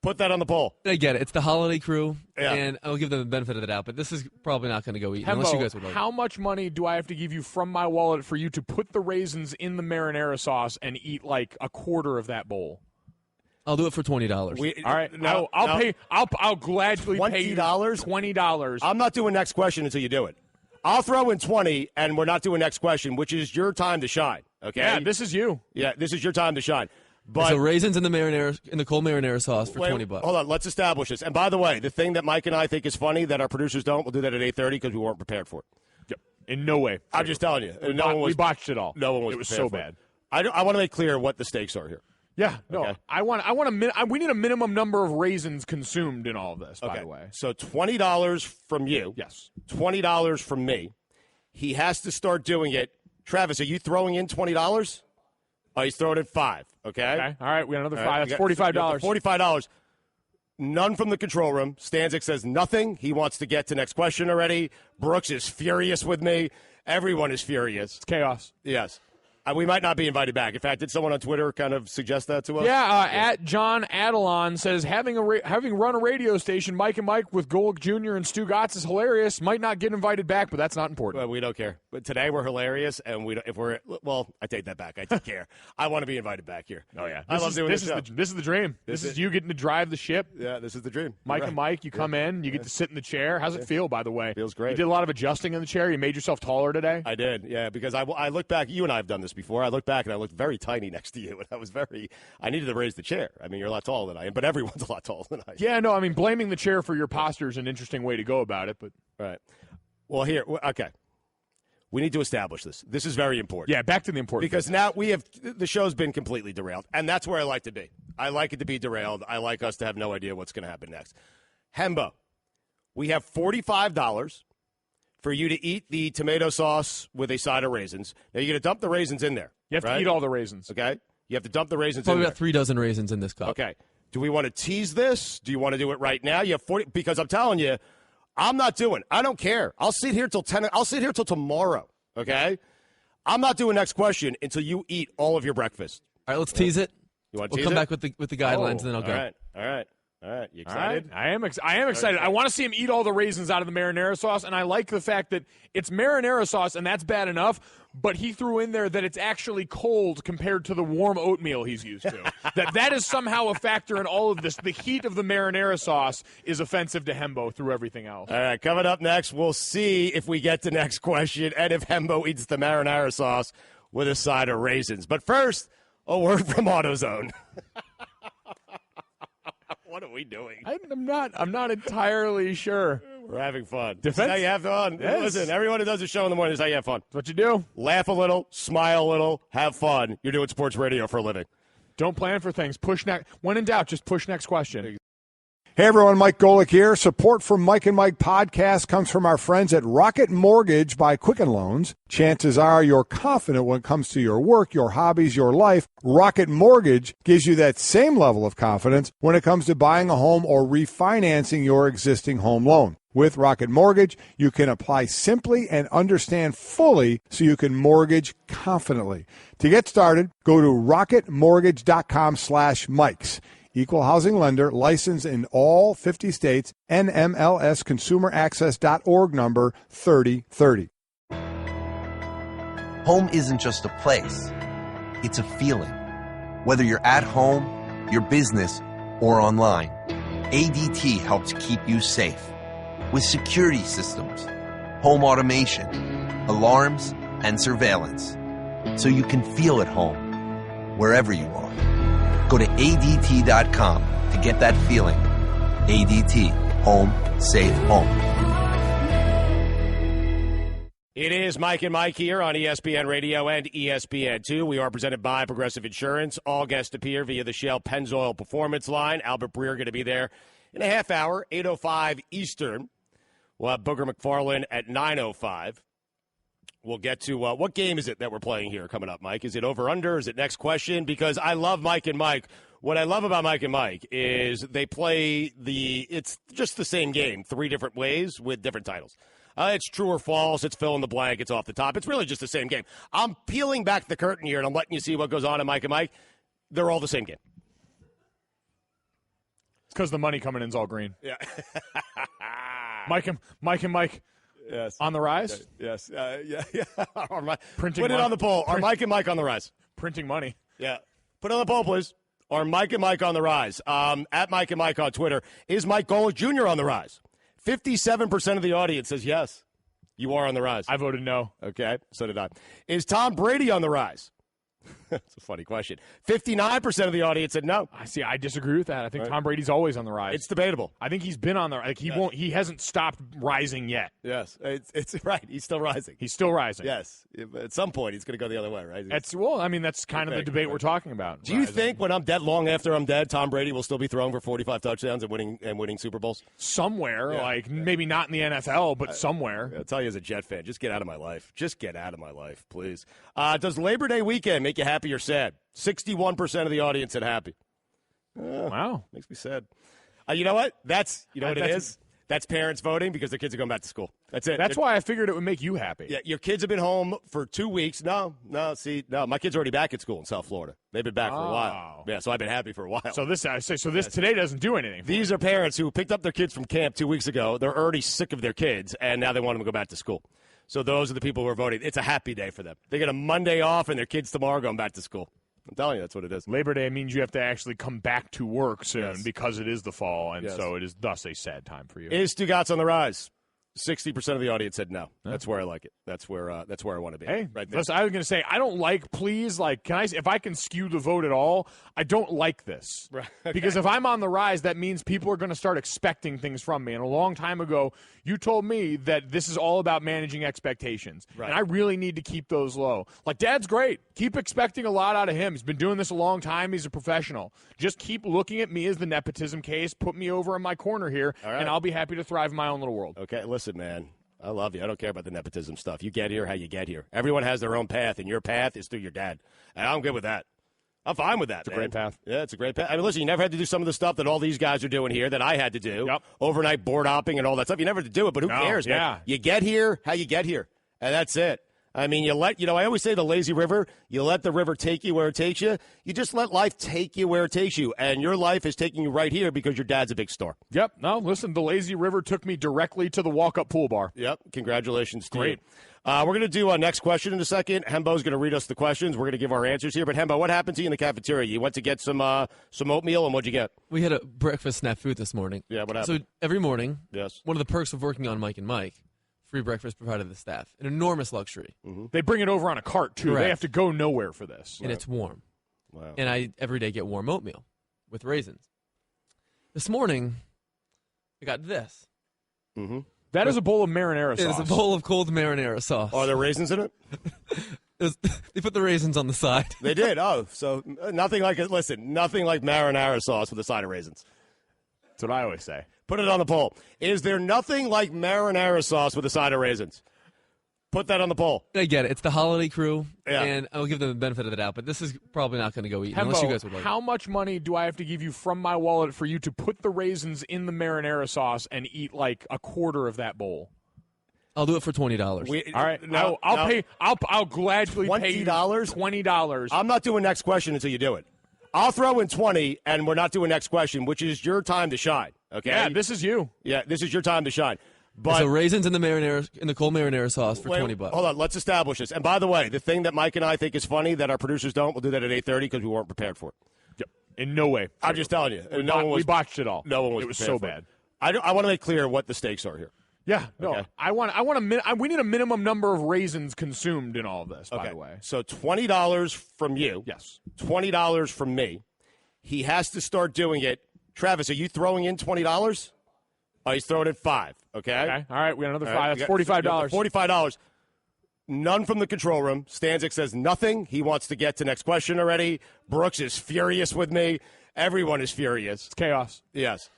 Put that on the poll. I get it. It's the holiday crew, Yeah. and I'll give them the benefit of the doubt, but this is probably not going to go eat unless you guys would Hembo, like how much money do I have to give you from my wallet for you to put the raisins in the marinara sauce and eat like a quarter of that bowl? I'll do it for $20. All right, I'll pay. I'll gladly pay you $20? $20. I'm not doing next question until you do it. I'll throw in 20, and we're not doing next question, which is your time to shine. Okay? Yeah, this is you. Yeah, this is your time to shine. But So raisins in the cold marinara sauce for $20. Hold on, let's establish this. And by the way, the thing that Mike and I think is funny that our producers don't, we'll do that at 8:30 because we weren't prepared for it. Yep. In no way. I'm just telling you. We botched it all. No one was. It was prepared so for bad. It. I want to make clear what the stakes are here. Yeah. No. Okay. We need a minimum number of raisins consumed in all of this. By Okay. the way. So $20 from you. Yes. $20 from me. He has to start doing it. Travis, are you throwing in $20? Oh, he's throwing in $5. Okay. Okay. All right. We got another All $5. right, That's $45. $45. None from the control room. Stanzik says nothing. He wants to get to next question already. Brooks is furious with me. Everyone is furious. It's chaos. Yes. We might not be invited back. In fact, did someone on Twitter kind of suggest that to us? Yeah, at John Adelon says having run a radio station, Mike and Mike with Golick Jr. and Stu Gatz is hilarious. Might not get invited back, but that's not important. Well, we don't care. But today we're hilarious, and I take that back. I do care. I want to be invited back here. Oh yeah, I love doing this show. This is the dream. This is you getting to drive the ship. Yeah, this is the dream. Mike Right. and Mike, you come in, you get to sit in the chair. How's it feel, by the way? Feels great. You did a lot of adjusting in the chair. You made yourself taller today. I did, yeah, because I look back. You and I have done this before. I look back and I looked very tiny next to you, and I needed to raise the chair. I mean, you're a lot taller than I am, but everyone's a lot taller than I am. Yeah, no, I mean, blaming the chair for your posture is an interesting way to go about it, but Right. Well, okay. We need to establish this. This is very important. yeah, back to the important. Because now the show's been completely derailed, and that's where I like to be. I like it to be derailed. I like us to have no idea what's going to happen next. Hembo, we have $45 for you to eat the tomato sauce with a side of raisins. Now, you're going to dump the raisins in there. You have to eat all the raisins. Okay? You have to dump the raisins Probably in about 3 dozen raisins in this cup. Okay. Do we want to tease this? Do you want to do it right now? You have 40 because I'm telling you, I'm not doing. I don't care. I'll sit here till 10. I'll sit here till tomorrow. Okay? I'm not doing next question until you eat all of your breakfast. All right, let's tease it. You want to We'll tease come it? back with the guidelines, and then I'll go. All right. You All right. excited? I am excited. I want to see him eat all the raisins out of the marinara sauce, and I like the fact that it's marinara sauce, and that's bad enough, but he threw in there that it's actually cold compared to the warm oatmeal he's used to. that is somehow a factor in all of this. The heat of the marinara sauce is offensive to Hembo through everything else. All right, coming up next, we'll see if we get to next question and if Hembo eats the marinara sauce with a side of raisins. But first, a word from AutoZone. What are we doing? I'm not entirely sure. We're having fun. Defense? This is how you have fun. Yes. Listen, everyone who does a show in the morning is how you have fun. That's what you do. Laugh a little, smile a little, have fun. You're doing sports radio for a living. Don't plan for things. When in doubt, just push next question. Hey everyone, Mike Golick here. Support for Mike and Mike podcast comes from our friends at Rocket Mortgage by Quicken Loans. Chances are you're confident when it comes to your work, your hobbies, your life. Rocket Mortgage gives you that same level of confidence when it comes to buying a home or refinancing your existing home loan. With Rocket Mortgage, you can apply simply and understand fully so you can mortgage confidently. To get started, go to rocketmortgage.com/Mikes. Equal housing lender, licensed in all 50 states, NMLSconsumeraccess.org number 3030. Home isn't just a place, it's a feeling. Whether you're at home, your business, or online, ADT helps keep you safe. With security systems, home automation, alarms, and surveillance, so you can feel at home wherever you are. Go to ADT.com to get that feeling. ADT. Home. Safe home. It is Mike and Mike here on ESPN Radio and ESPN2. We are presented by Progressive Insurance. All guests appear via the Shell Pennzoil Performance Line. Albert Breer going to be there in a half hour, 8:05 Eastern. We'll have Booger McFarland at 9:05. We'll get to what game is it that we're playing here coming up, Mike? Is it over-under? Is it next question? Because I love Mike and Mike. What I love about Mike and Mike is they play it's just the same game, 3 different ways with different titles. It's true or false. It's fill in the blank. It's off the top. It's really just the same game. I'm peeling back the curtain here, and I'm letting you see what goes on in Mike and Mike. They're all the same game. It's because the money coming in is all green. Yeah. Mike and Mike. Yes. On the rise? Yes. Yeah. Printing Put it on the poll. Are Mike and Mike on the rise? Printing money. Yeah. Put it on the poll, please. Are Mike and Mike on the rise? At Mike and Mike on Twitter. Is Mike Golick Jr. on the rise? 57% of the audience says yes. You are on the rise. I voted no. Okay. So did I. Is Tom Brady on the rise? That's a funny question. 59% of the audience said no. I see. I disagree with that. I think Tom Brady's always on the rise. It's debatable. I think he's been on the like he won't. He hasn't stopped rising yet. Yes, it's right. He's still rising. He's still rising. Yes. At some point, he's going to go the other way, right? That's kind of the debate we're talking about. Do you think when I'm dead, long after I'm dead, Tom Brady will still be throwing for 45 touchdowns and winning Super Bowls? Somewhere, like maybe not in the NFL, but somewhere. I'll tell you as a Jet fan, just get out of my life. Just get out of my life, please. Does Labor Day weekend make you happy or sad? 61% of the audience said happy. Wow. Makes me sad. You know what? That's what it is? That's parents voting because their kids are going back to school. That's it. That's why I figured it would make you happy. Yeah, your kids have been home for 2 weeks. No. My kids are already back at school in South Florida. They've been back for a while. Yeah, so I've been happy for a while. So this today doesn't do anything. These are parents who picked up their kids from camp 2 weeks ago. They're already sick of their kids, and now they want them to go back to school. So those are the people who are voting. It's a happy day for them. They get a Monday off, and their kids tomorrow going back to school. I'm telling you, that's what it is. Labor Day means you have to actually come back to work soon because it is the fall, and so it is thus a sad time for you. Is Stugotz on the rise? 60% of the audience said no. That's where I like it. That's where I want to be. Hey, right there. listen, I was going to say, I don't like, please, if I can skew the vote at all, I don't like this. Right. Okay. Because if I'm on the rise, that means people are going to start expecting things from me. And a long time ago, you told me that this is all about managing expectations. Right. And I really need to keep those low. Like, Dad's great. Keep expecting a lot out of him. He's been doing this a long time. He's a professional. Just keep looking at me as the nepotism case. Put me over in my corner here, and I'll be happy to thrive in my own little world. Okay, listen, man. I love you. I don't care about the nepotism stuff. You get here how you get here. Everyone has their own path, and your path is through your dad. And I'm good with that. I'm fine with that. It's a great path. Yeah, it's a great path. I mean, listen, you never had to do some of the stuff that all these guys are doing here that I had to do. Yep. Overnight board hopping and all that stuff. You never had to do it, but who cares, man? Yeah. You get here how you get here, and that's it. I mean, I always say the lazy river, you let the river take you where it takes you. You just let life take you where it takes you. And your life is taking you right here because your dad's a big star. Yep. No, listen, the lazy river took me directly to the walk-up pool bar. Yep. Congratulations to Great. you. We're going to do our next question in a second. Hembo's going to read us the questions. We're going to give our answers here. But, Hembo, what happened to you in the cafeteria? You went to get some oatmeal, and what'd you get? We had a breakfast snafu this morning. Yeah, what happened? So every morning, yes, one of the perks of working on Mike and Mike, free breakfast provided to the staff. An enormous luxury. Mm-hmm. They bring it over on a cart, too. Correct. They have to go nowhere for this. And it's warm. Wow. And I every day get warm oatmeal with raisins. This morning, I got this. Mm-hmm. That is a bowl of marinara sauce. It is a bowl of cold marinara sauce. Are there raisins in it? They put the raisins on the side. They did. Oh, so nothing like marinara sauce with a side of raisins. what I always say. Put it on the poll. Is there nothing like marinara sauce with a side of raisins? Put that on the poll. I get it. It's the holiday crew, Yeah. and I'll give them the benefit of the doubt, but this is probably not going to go eat unless you guys would like how much money do I have to give you from my wallet for you to put the raisins in the marinara sauce and eat like a quarter of that bowl? I'll do it for $20. All right, I'll pay. I'll gladly pay you $20. I'm not doing next question until you do it. I'll throw in 20, and we're not doing next question, which is your time to shine. Okay? Yeah, this is you. Yeah, this is your time to shine. But so raisins in the cold marinara sauce for $20. Hold on, let's establish this. And by the way, the thing that Mike and I think is funny that our producers don't, we'll do that at 8:30 because we weren't prepared for it. Yep. In no way. I'm just telling you. We botched it all. No one was. It was prepared so for bad. I want to make clear what the stakes are here. Yeah, no. Okay. We need a minimum number of raisins consumed in all of this, by Okay. the way. So $20 from you. Yes. $20 from me. He has to start doing it. Travis, are you throwing in $20? Oh, he's throwing in $5. Okay. Okay. All right, we got another All $5. right, That's $45. $45. None from the control room. Stanzik says nothing. He wants to get to next question already. Brooks is furious with me. Everyone is furious. It's chaos. Yes.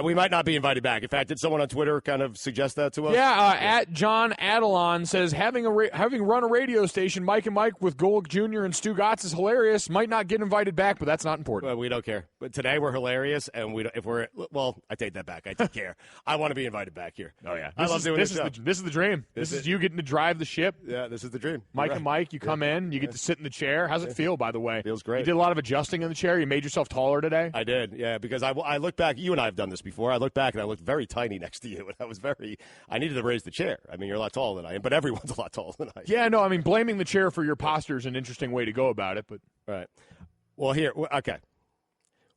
We might not be invited back. In fact, did someone on Twitter kind of suggest that to us? Yeah, at John Adelon says, having run a radio station, Mike and Mike with Golick Jr. and Stu Gatz is hilarious. Might not get invited back, but that's not important. Well, we don't care. But today we're hilarious, and I take that back. I do care. I want to be invited back here. Oh, yeah. I love doing this show. This is the dream. This is you getting to drive the ship. Yeah, this is the dream. Mike Right. and Mike, you come in, you get to sit in the chair. How's it feel, by the way? Feels great. You did a lot of adjusting in the chair. You made yourself taller today. I did, yeah, because I look back. You and I have done this before. I look back and I looked very tiny next to you, and I needed to raise the chair. I mean, you're a lot taller than I am, but everyone's a lot taller than I am. Yeah, no, I mean, blaming the chair for your posture is an interesting way to go about it, but Right. Well, okay.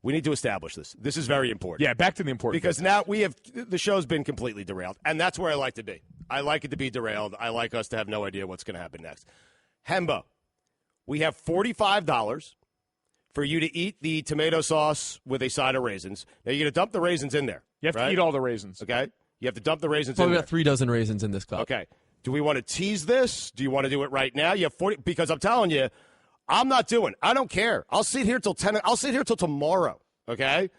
We need to establish this. This is very important. yeah, back to the important Because now the show's been completely derailed, and that's where I like to be. I like it to be derailed. I like us to have no idea what's going to happen next. Hembo, we have $45 for you to eat the tomato sauce with a side of raisins. Now, you're going to dump the raisins in there. You have to eat all the raisins. Okay? You have to dump the raisins Probably in about there. 3 dozen raisins in this cup. Okay. Do we want to tease this? Do you want to do it right now? You have 40 because I'm telling you, I'm not doing. I don't care. I'll sit here till 10. I'll sit here till tomorrow. Okay?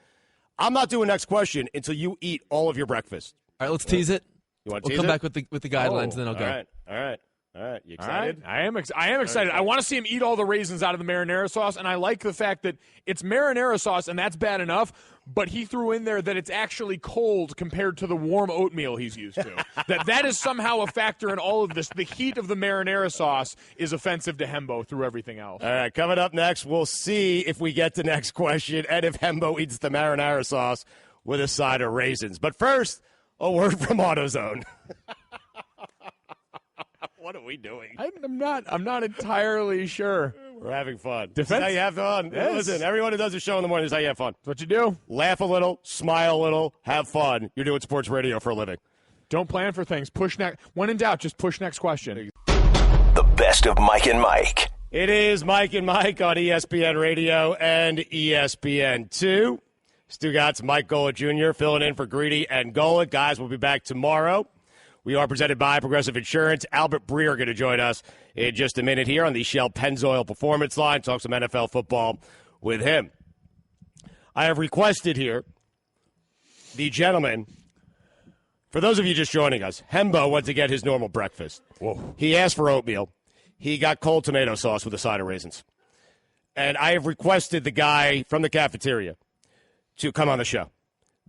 I'm not doing next question until you eat all of your breakfast. All right, let's tease it. You want to We'll tease come it? back with the guidelines, and then I'll go. All right. You All right. excited? I am excited. I want to see him eat all the raisins out of the marinara sauce, and I like the fact that it's marinara sauce, and that's bad enough, but he threw in there that it's actually cold compared to the warm oatmeal he's used to. that is somehow a factor in all of this. The heat of the marinara sauce is offensive to Hembo through everything else. All right, coming up next, we'll see if we get to next question and if Hembo eats the marinara sauce with a side of raisins. But first, a word from AutoZone. What are we doing? I'm not entirely sure. We're having fun. Defense? This is how you have fun. Yes. Listen, everyone who does a show in the morning is how you have fun. That's what you do. Laugh a little, smile a little, have fun. You're doing sports radio for a living. Don't plan for things. Push next. When in doubt, just push next question. The best of Mike and Mike. It is Mike and Mike on ESPN Radio and ESPN2. Stu Gatz, Mike Golick Jr. filling in for Greedy and Golick. Guys, we'll be back tomorrow. We are presented by Progressive Insurance. Albert Breer going to join us in just a minute here on the Shell Pennzoil Performance Line. Talk some NFL football with him. I have requested here the gentleman, for those of you just joining us, Hembo went to get his normal breakfast. Whoa. He asked for oatmeal. He got cold tomato sauce with a side of raisins. And I have requested the guy from the cafeteria to come on the show.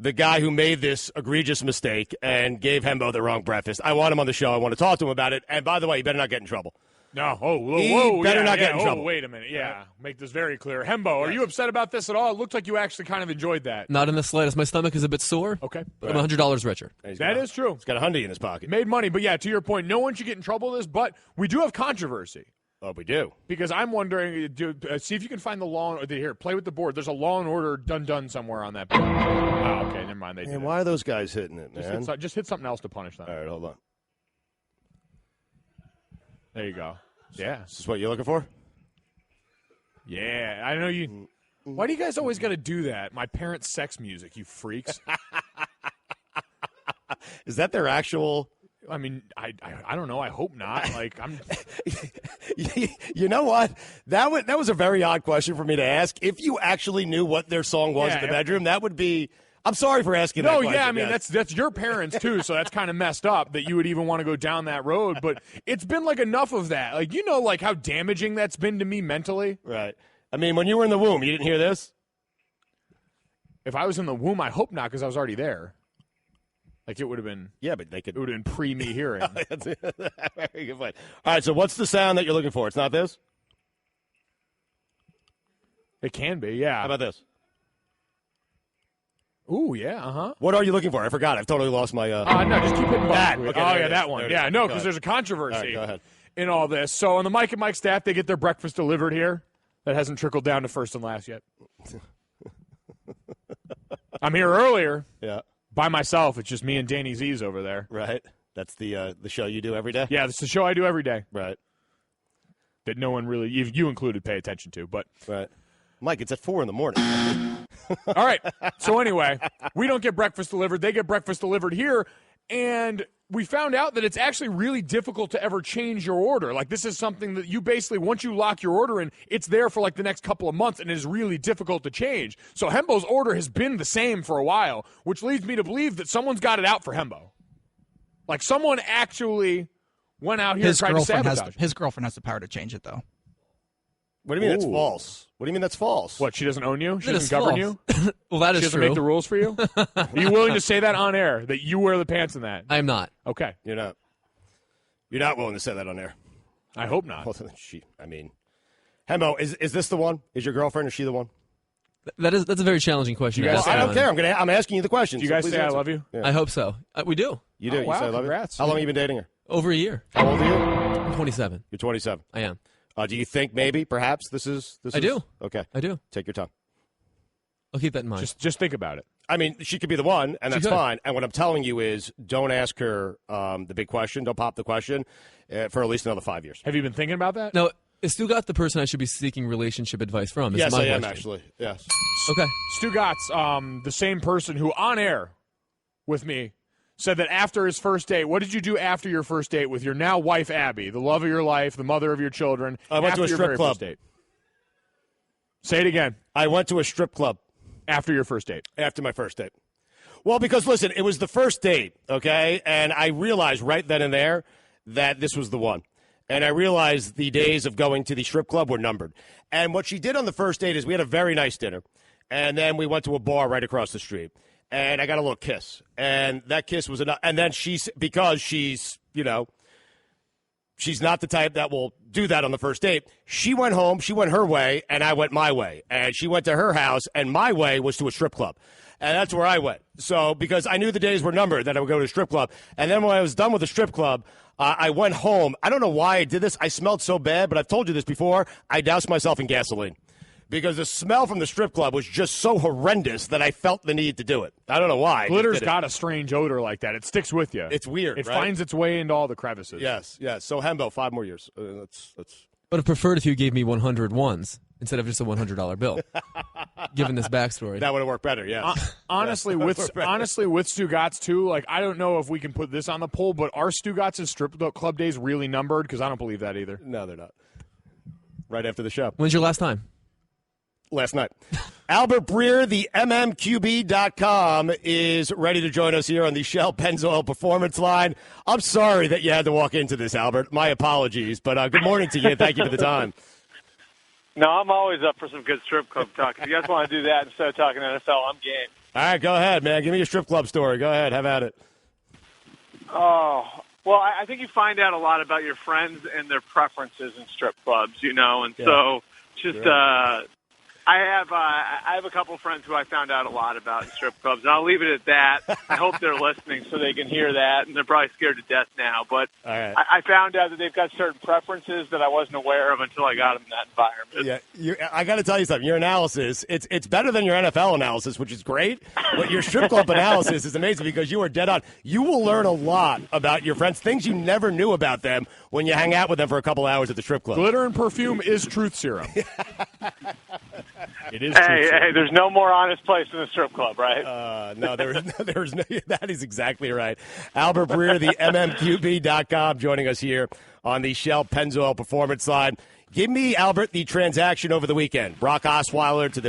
The guy who made this egregious mistake and gave Hembo the wrong breakfast. I want him on the show. I want to talk to him about it. And by the way, he better not get in trouble. No. Whoa. He better yeah, not get in yeah. trouble. Oh, wait a minute. Yeah. Make this very clear. Hembo, are you upset about this at all? It looked like you actually kind of enjoyed that. Not in the slightest. My stomach is a bit sore. Okay. But I'm $100 richer. That is true. He's got a $100 in his pocket. Made money. But yeah, to your point, no one should get in trouble with this, but we do have controversy. Oh, we do. Because I'm wondering, see if you can find the Law and here, play with the board. There's a Law and Order done somewhere on that board. Oh, okay, never mind. They did Man, it. why are those guys hitting it, man? Just hit something else to punish them. All right, hold on. There you go. Yeah. Is this what you're looking for? Yeah, I know you. Why do you guys always got to do that? My parents' sex music, you freaks. Is that their actual... I mean, I don't know. I hope not. Like I'm. You know what? That was a very odd question for me to ask. If you actually knew what their song was in the bedroom, that would be I'm sorry for asking that No, question. yeah, I mean, yes. that's your parents, too, so that's kind of messed up that you would even want to go down that road. But it's been, like, enough of that. Like, you know, like, how damaging that's been to me mentally? Right. I mean, when you were in the womb, you didn't hear this? If I was in the womb, I hope not, because I was already there. Like, it would have been... Yeah, but they could... It would have been pre-me hearing. Very good point. All right, so what's the sound that you're looking for? It's not this? It can be, yeah. How about this? Ooh, yeah, uh-huh. What are you looking for? I forgot. I've totally lost my... No, just keep hitting That. buttons. Okay, Oh, there yeah, it that is. one. There it Yeah, is. no, Go because ahead. there's a controversy All right, go ahead. in all this. So on the Mike and Mike staff, they get their breakfast delivered here. That hasn't trickled down to first and last yet. I'm here earlier. Yeah. By myself. It's just me and Danny Z's over there. Right. That's the show you do every day? Yeah, it's the show I do every day. Right. That no one really, you included, pay attention to. But Right. Mike, it's at 4 a.m. all right. So anyway, we don't get breakfast delivered. They get breakfast delivered here. And we found out that it's actually really difficult to ever change your order. Like, this is something that you basically, once you lock your order in, it's there for like the next couple of months, and it is really difficult to change. So Hembo's order has been the same for a while, which leads me to believe that someone's got it out for Hembo. Like, someone actually went out here and tried to sabotage. His girlfriend has the power to change it, though. What do you mean that's Ooh. false? What do you mean that's false? What, she doesn't own you? She That is doesn't govern false. you? Well, that She is doesn't true. make the rules for you? Are you willing to say that on air, that you wear the pants in that? I am not. Okay. You're not. You're not willing to say that on air. I hope not. Well, Hembo, is this the one? Is your girlfriend? Is she the one? That's a very challenging question. You to guys ask Well, I say don't anyone. care. I'm asking you the question. Do you so guys please say I answer. love you? Yeah. I hope so. We do. You do. Oh, You wow, say I love congrats. you. How long have you been dating her? Over a year. How old are you? I'm 27. You're 27. I am. Do you think maybe, perhaps, this is? I do. Okay. I do. Take your time. I'll keep that in mind. Just think about it. I mean, she could be the one, and She that's could. fine. And what I'm telling you is, don't ask her the big question. Don't pop the question for at least another 5 years. Have you been thinking about that? Now, is Stugat the person I should be seeking relationship advice from? Is Yes, my I am question. actually. Yes. Okay. Stu Gotts, the same person who on air with me said that after his first date, what did you do after your first date with your now wife, Abby, the love of your life, the mother of your children? I went to after a your strip very club. First date? Say it again. I went to a strip club After your first date. after my first date. Well, because, listen, it was the first date, okay? And I realized right then and there that this was the one. And I realized the days of going to the strip club were numbered. And what she did on the first date is we had a very nice dinner. And then we went to a bar right across the street. And I got a little kiss. And that kiss was enough. And then because she's, she's not the type that will do that on the first date. She went home, she went her way, and I went my way. And she went to her house, and my way was to a strip club. And that's where I went. So, because I knew the days were numbered that I would go to a strip club. And then when I was done with the strip club, I went home. I don't know why I did this. I smelled so bad, but I've told you this before. I doused myself in gasoline. Because the smell from the strip club was just so horrendous that I felt the need to do it. I don't know why. I just Glitter's did it. got a strange odor like that. It sticks with you. It's weird, It right? finds its way into all the crevices. Yes. So, Hembo, 5 more years. That's Would have preferred if you gave me 100 ones instead of just a $100 bill. Given this backstory. That would have worked better, yes. Honestly, with Stu Gotts too, like I don't know if we can put this on the poll, but are Stu Gotts' strip club days really numbered? Because I don't believe that either. No, they're not. Right after the show. When's your last time? Last night. Albert Breer, the MMQB.com, is ready to join us here on the Shell Pennzoil Performance Line. I'm sorry that you had to walk into this, Albert. My apologies. But good morning to you. Thank you for the time. No, I'm always up for some good strip club talk. If you guys want to do that instead of talking NFL, I'm game. All right, go ahead, man. Give me your strip club story. Go ahead. Have at it. Oh, well, I think you find out a lot about your friends and their preferences in strip clubs, and so just I have a couple of friends who I found out a lot about in strip clubs, and I'll leave it at that. I hope they're listening so they can hear that, and they're probably scared to death now. But All right. I found out that they've got certain preferences that I wasn't aware of until I got them in that environment. Yeah, I got to tell you something. Your analysis, it's better than your NFL analysis, which is great. But your strip club analysis is amazing because you are dead on. You will learn a lot about your friends, things you never knew about them when you hang out with them for a couple hours at the strip club. Glitter and perfume is truth serum. It is Hey, there's no more honest place than a strip club, right? No, there's no. That is exactly right. Albert Breer, the MMQB.com, joining us here on the Shell Pennzoil Performance Line. Give me, Albert, the transaction over the weekend. Brock Osweiler to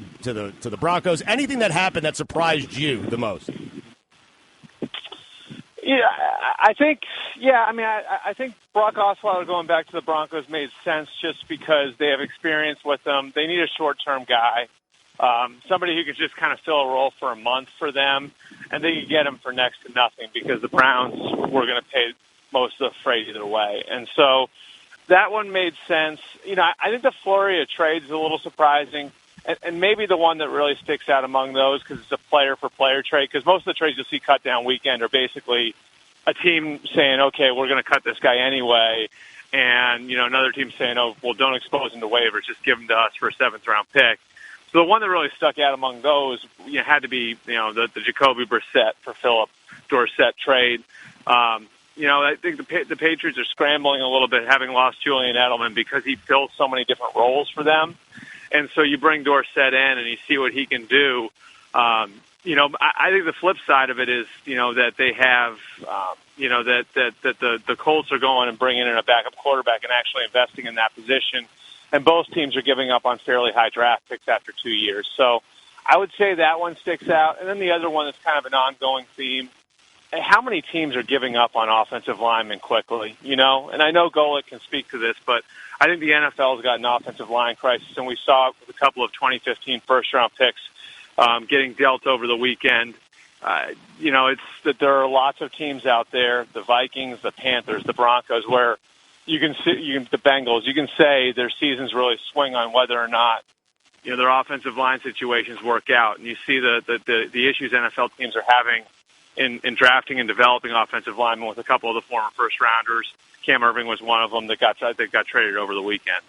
the Broncos. Anything that happened that surprised you the most? Yeah, I think. Yeah, I mean, I think Brock Osweiler going back to the Broncos made sense just because they have experience with them. They need a short-term guy, somebody who could just kind of fill a role for a month for them, and they could get him for next to nothing because the Browns were going to pay most of the freight either way, and so that one made sense. You know, I think the flurry of trades is a little surprising. And maybe the one that really sticks out among those, because it's a player-for-player trade, because most of the trades you'll see cut down weekend are basically a team saying, okay, we're going to cut this guy anyway, and, you know, another team saying, oh, well, don't expose him to waivers, just give him to us for a seventh-round pick. So the one that really stuck out among those had to be, you know, the Jacoby Brissett for Philip Dorsett trade. You know, I think the Patriots are scrambling a little bit, having lost Julian Edelman, because he fills so many different roles for them. And so you bring Dorsett in and you see what he can do. You know, I think the flip side of it is, you know, that they have, you know, that the Colts are going and bringing in a backup quarterback and actually investing in that position. And both teams are giving up on fairly high draft picks after 2 years. So I would say that one sticks out. And then the other one is kind of an ongoing theme. How many teams are giving up on offensive linemen quickly, you know? And I know Golick can speak to this, but I think the NFL's got an offensive line crisis, and we saw it with a couple of 2015 first-round picks getting dealt over the weekend. You know, it's that there are lots of teams out there, the Vikings, the Panthers, the Broncos, where you can see the Bengals. You can say their seasons really swing on whether or not, you know, their offensive line situations work out, and you see the issues NFL teams are having in drafting and developing offensive linemen with a couple of the former first-rounders. Cam Irving was one of them that got traded over the weekend.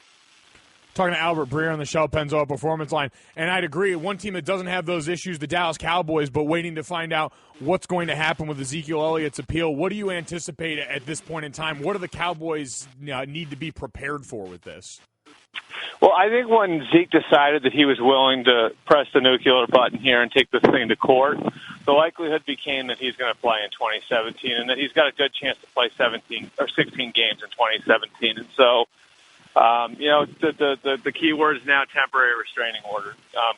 Talking to Albert Breer on the Shell Pennzoil Performance Line, and I'd agree, one team that doesn't have those issues, the Dallas Cowboys, but waiting to find out what's going to happen with Ezekiel Elliott's appeal. What do you anticipate at this point in time? What do the Cowboys need to be prepared for with this? Well, I think when Zeke decided that he was willing to press the nuclear button here and take this thing to court, the likelihood became that he's going to play in 2017 and that he's got a good chance to play 17 or 16 games in 2017. And so, you know, the key word is now temporary restraining order.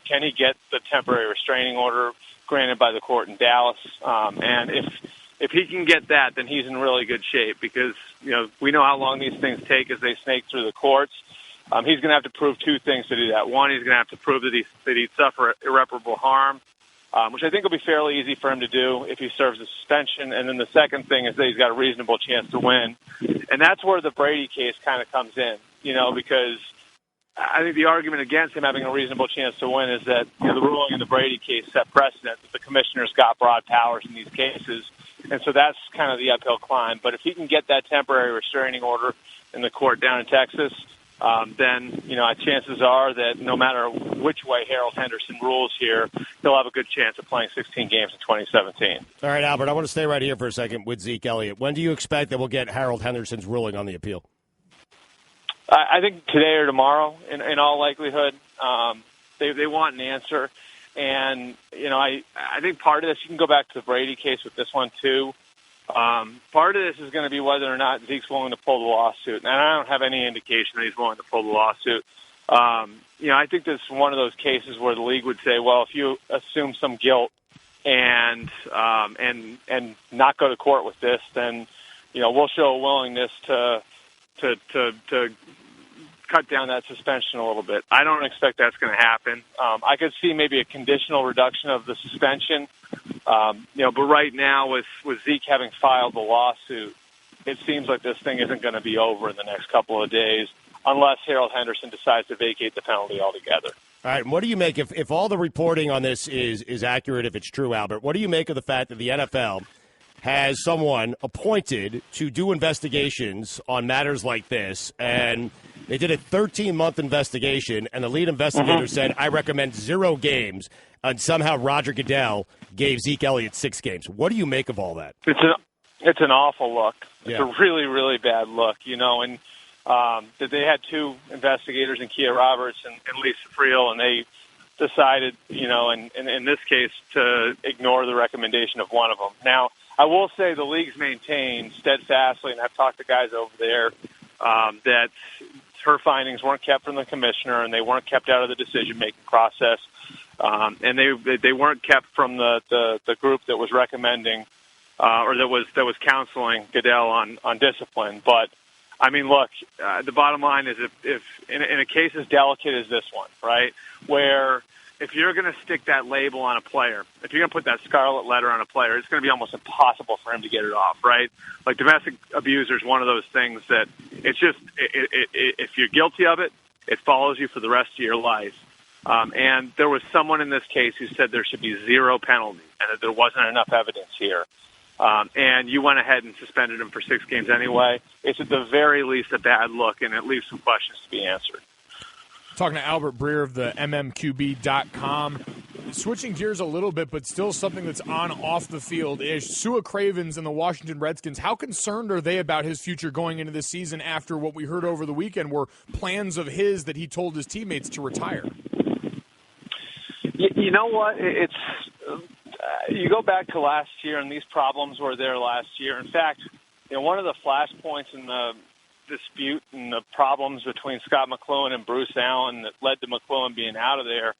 Can he get the temporary restraining order granted by the court in Dallas? And if he can get that, then he's in really good shape because, you know, we know how long these things take as they snake through the courts. He's going to have to prove two things to do that. One, he's going to have to prove that he'd suffer irreparable harm, which I think will be fairly easy for him to do if he serves a suspension. And then the second thing is that he's got a reasonable chance to win. And that's where the Brady case kind of comes in, you know, because I think the argument against him having a reasonable chance to win is that, you know, the ruling in the Brady case set precedent that the commissioner's got broad powers in these cases. And so that's kind of the uphill climb. But if he can get that temporary restraining order in the court down in Texas, then, you know, chances are that no matter which way Harold Henderson rules here, he'll have a good chance of playing 16 games in 2017. All right, Albert, I want to stay right here for a second with Zeke Elliott. When do you expect that we'll get Harold Henderson's ruling on the appeal? I think today or tomorrow, in all likelihood. They want an answer. And, you know, I think part of this, you can go back to the Brady case with this one, too. Part of this is going to be whether or not Zeke's willing to pull the lawsuit. And I don't have any indication that he's willing to pull the lawsuit. You know, I think this is one of those cases where the league would say, well, if you assume some guilt and not go to court with this, then, you know, we'll show a willingness to cut down that suspension a little bit. I don't expect that's going to happen. I could see maybe a conditional reduction of the suspension. You know, but right now with Zeke having filed the lawsuit, it seems like this thing isn't going to be over in the next couple of days unless Harold Henderson decides to vacate the penalty altogether. All right, and what do you make if all the reporting on this is accurate, if it's true, Albert? What do you make of the fact that the NFL has someone appointed to do investigations on matters like this, and they did a 13-month investigation, and the lead investigator said, I recommend 0 games, and somehow Roger Goodell gave Zeke Elliott 6 games. What do you make of all that? It's an awful look. It's Yeah. a really, really bad look, you know, and that they had 2 investigators in Kia Roberts and Lisa Friel, and decided, and in this case, to ignore the recommendation of one of them. Now, I will say the league's maintained steadfastly, and I've talked to guys over there, that her findings weren't kept from the commissioner, and they weren't kept out of the decision-making process, and they weren't kept from the group that was recommending or that was counseling Goodell on discipline. But I mean, look, the bottom line is if in a case as delicate as this one, right, where if you're going to stick that label on a player, if you're going to put that scarlet letter on a player, it's going to be almost impossible for him to get it off, right? Like domestic abuse is one of those things that it's just, if you're guilty of it, it follows you for the rest of your life. And there was someone in this case who said there should be zero penalty and that there wasn't enough evidence here. And you went ahead and suspended him for 6 games anyway. It's at the very least a bad look, and it leaves some questions to be answered. Talking to Albert Breer of the MMQB.com. Switching gears a little bit, but still something that's off the field is Sua Cravens and the Washington Redskins. How concerned are they about his future going into this season after what we heard over the weekend were plans of his that he told his teammates to retire? You know what? It's you go back to last year, and these problems were there last year. In fact, one of the flashpoints in the dispute and the problems between Scott McCloughan and Bruce Allen that led to McCloughan being out of there,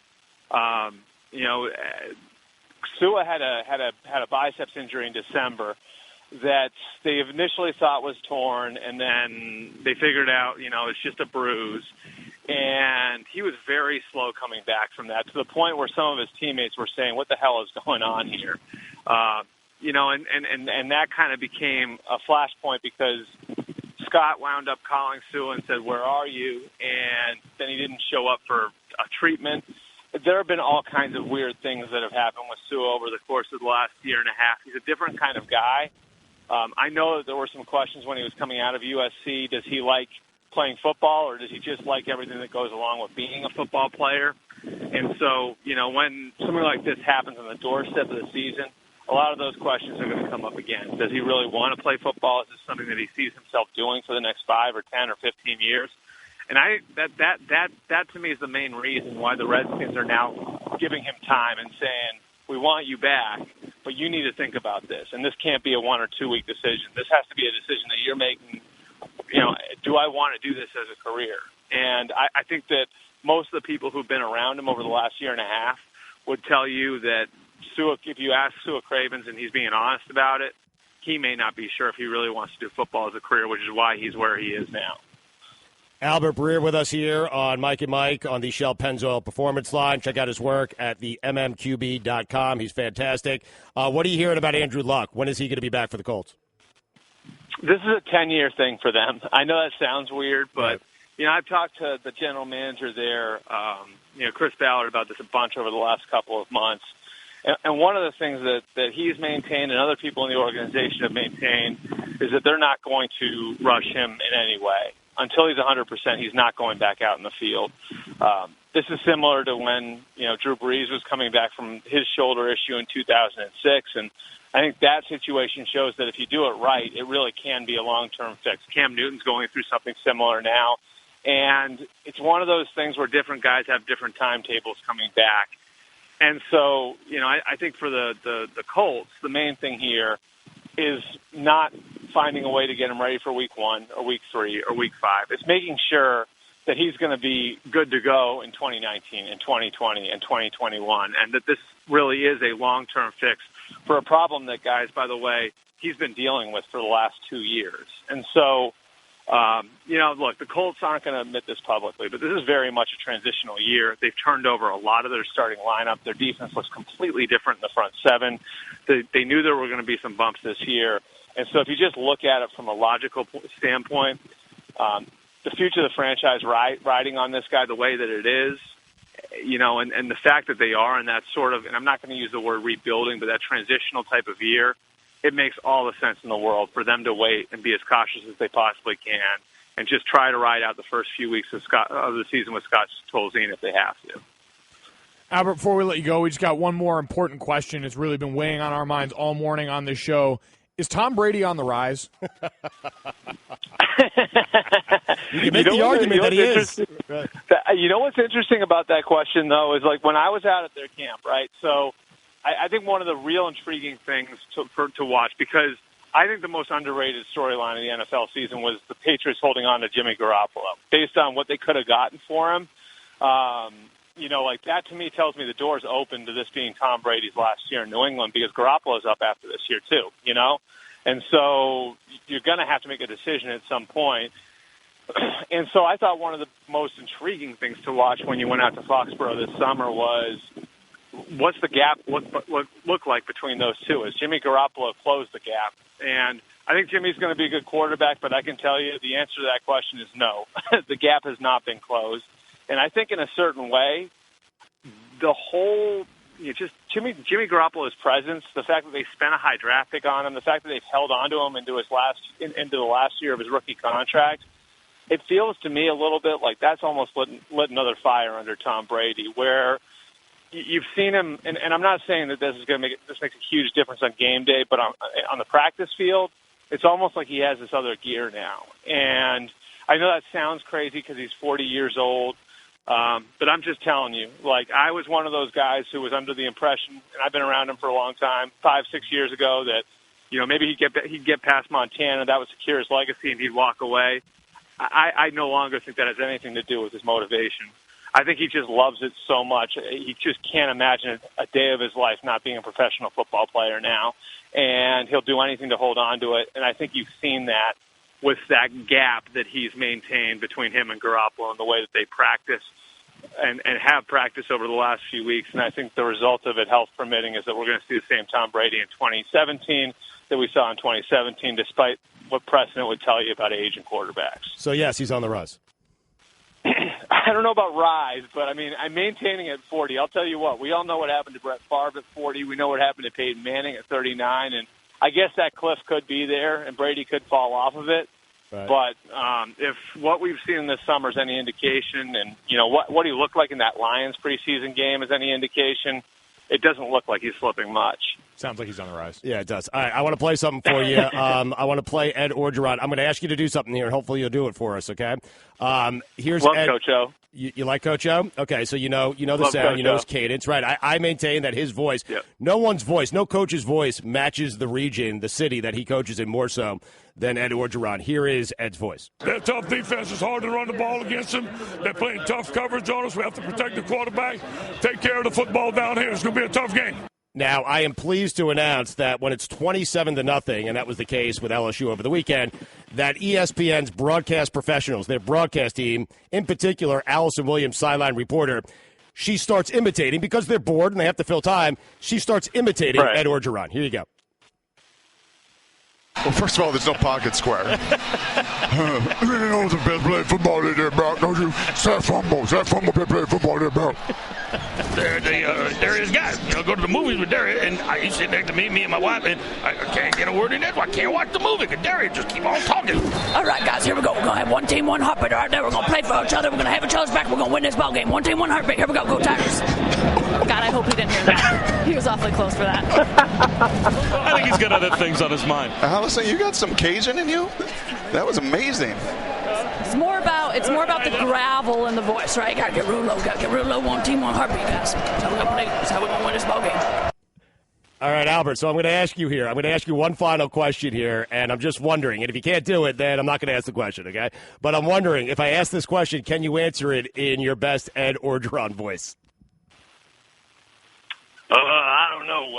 Sua had a biceps injury in December that they initially thought was torn, and then they figured out, it's just a bruise. And he was very slow coming back from that, to the point where some of his teammates were saying, what the hell is going on here? And that kind of became a flashpoint because Scott wound up calling Sua and said, where are you? And then he didn't show up for a treatment. There have been all kinds of weird things that have happened with Sua over the course of the last year and a half. He's a different kind of guy. I know that there were some questions when he was coming out of USC. Does he like playing football, or does he just like everything that goes along with being a football player? And so, when something like this happens on the doorstep of the season, a lot of those questions are going to come up again. Does he really want to play football? Is this something that he sees himself doing for the next 5 or 10 or 15 years? And that to me is the main reason why the Redskins are now giving him time and saying, we want you back, but you need to think about this. And this can't be a 1 or 2 week decision. This has to be a decision that you're making. Do I want to do this as a career? And I think that most of the people who've been around him over the last year and a half would tell you that if you ask Sua Cravens and he's being honest about it, he may not be sure if he really wants to do football as a career, which is why he's where he is now. Albert Breer with us here on Mike and Mike on the Shell Pennzoil Performance Line. Check out his work at the MMQB.com. He's fantastic. What are you hearing about Andrew Luck? When is he going to be back for the Colts? This is a 10-year thing for them. I know that sounds weird, but, I've talked to the general manager there, Chris Ballard, about this a bunch over the last couple of months. And one of the things that he's maintained and other people in the organization have maintained is that they're not going to rush him in any way. Until he's 100%, he's not going back out in the field. This is similar to when, Drew Brees was coming back from his shoulder issue in 2006, and I think that situation shows that if you do it right, it really can be a long-term fix. Cam Newton's going through something similar now, and it's one of those things where different guys have different timetables coming back. And so, I think for the Colts, the main thing here is not finding a way to get him ready for week 1 or week 3 or week 5. It's making sure that he's going to be good to go in 2019 and 2020 and 2021, and that this really is a long-term fix for a problem that, guys, by the way, he's been dealing with for the last 2 years. And so, look, the Colts aren't going to admit this publicly, but this is very much a transitional year. They've turned over a lot of their starting lineup. Their defense looks completely different in the front seven. They knew there were going to be some bumps this year. And so if you just look at it from a logical standpoint, the future of the franchise riding on this guy the way that it is, and the fact that they are in that sort of, and I'm not going to use the word rebuilding, but that transitional type of year, it makes all the sense in the world for them to wait and be as cautious as they possibly can and just try to ride out the first few weeks of the season with Scott Tolzien if they have to. Albert, before we let you go, we just got one more important question. It's really been weighing on our minds all morning on this show. Is Tom Brady on the rise? You can make the argument that he is. Right. You know what's interesting about that question, though, is like when I was out at their camp, right? So I think one of the real intriguing things to watch, because I think the most underrated storyline of the NFL season was the Patriots holding on to Jimmy Garoppolo based on what they could have gotten for him. Like that to me tells me the door's open to this being Tom Brady's last year in New England, because Garoppolo's up after this year too, And so you're going to have to make a decision at some point. And so I thought one of the most intriguing things to watch when you went out to Foxborough this summer was, what's the gap look like between those two? As Jimmy Garoppolo closed the gap? And I think Jimmy's going to be a good quarterback, but I can tell you the answer to that question is no. The gap has not been closed. And I think in a certain way, the whole Jimmy Garoppolo's presence, the fact that they spent a high draft pick on him, the fact that they've held on to him into the last year of his rookie contract, it feels to me a little bit like that's almost lit another fire under Tom Brady, where you've seen him, and I'm not saying that this makes a huge difference on game day, but on the practice field, it's almost like he has this other gear now. And I know that sounds crazy because he's 40 years old, but I'm just telling you, like, I was one of those guys who was under the impression, and I've been around him for a long time, 5-6 years ago, that maybe he'd get past Montana, that would secure his legacy, and he'd walk away. I no longer think that has anything to do with his motivation. I think he just loves it so much. He just can't imagine a day of his life not being a professional football player now, and he'll do anything to hold on to it. And I think you've seen that with that gap that he's maintained between him and Garoppolo and the way that they practice and have practiced over the last few weeks. And I think the result of it, health permitting, is that we're going to see the same Tom Brady in 2017 that we saw in 2017, despite what precedent would tell you about age and quarterbacks. So, yes, he's on the rise. I don't know about rise, but, I mean, I'm maintaining at 40. I'll tell you what, we all know what happened to Brett Favre at 40. We know what happened to Peyton Manning at 39, and I guess that cliff could be there, and Brady could fall off of it. Right. But if what we've seen this summer is any indication, and, what he looked like in that Lions preseason game is any indication, it doesn't look like he's slipping much. Sounds like he's on the rise. Yeah, it does. All right, I want to play something for you. I want to play Ed Orgeron. I'm going to ask you to do something here, and hopefully you'll do it for us, okay? Here's Love Ed. Coach O. You like Coach O? Okay, so you know the Love sound, Coach you know O. his cadence, right? I maintain that his voice, Yep. no one's voice, no coach's voice matches the region, the city that he coaches in more so than Ed Orgeron. Here is Ed's voice. They're tough defense. It's hard to run the ball against them. They're playing tough coverage on us. We have to protect the quarterback, take care of the football down here. It's going to be a tough game. Now, I am pleased to announce that when it's 27-0, and that was the case with LSU over the weekend, that ESPN's broadcast professionals, their broadcast team, in particular, Allison Williams, sideline reporter, she starts imitating, because they're bored and they have to fill time, she starts imitating Ed Orgeron. Here you go. Well, first of all, there's no pocket square. You know the best play football in there, bro. Don't you? That fumble play football in there, bro. There is guys. Go to the movies with Darius, and he's sitting next to me and my wife, and I can't get a word in there. I can't watch the movie because Darius just keep on talking. All right, guys, here we go. We're going to have one team, one heartbeat. All right, now we're going to play for each other. We're going to have each other's back. We're going to win this ball game. One team, one heartbeat. Here we go. Go Tigers. God, I hope he didn't hear that. He was awfully close for that. I think he's got other things on his mind. Allison, you got some Cajun in you? That was amazing. It's more about the gravel in the voice, right? Gotta get real low. One team, one heartbeat, guys. That's how we're going to play. That's how we're going to win this ball game. All right, Albert, so I'm going to ask you here. I'm going to ask you one final question here, and I'm just wondering, and if you can't do it, then I'm not going to ask the question, okay? But I'm wondering, if I ask this question, can you answer it in your best Ed Orgeron voice? I don't know.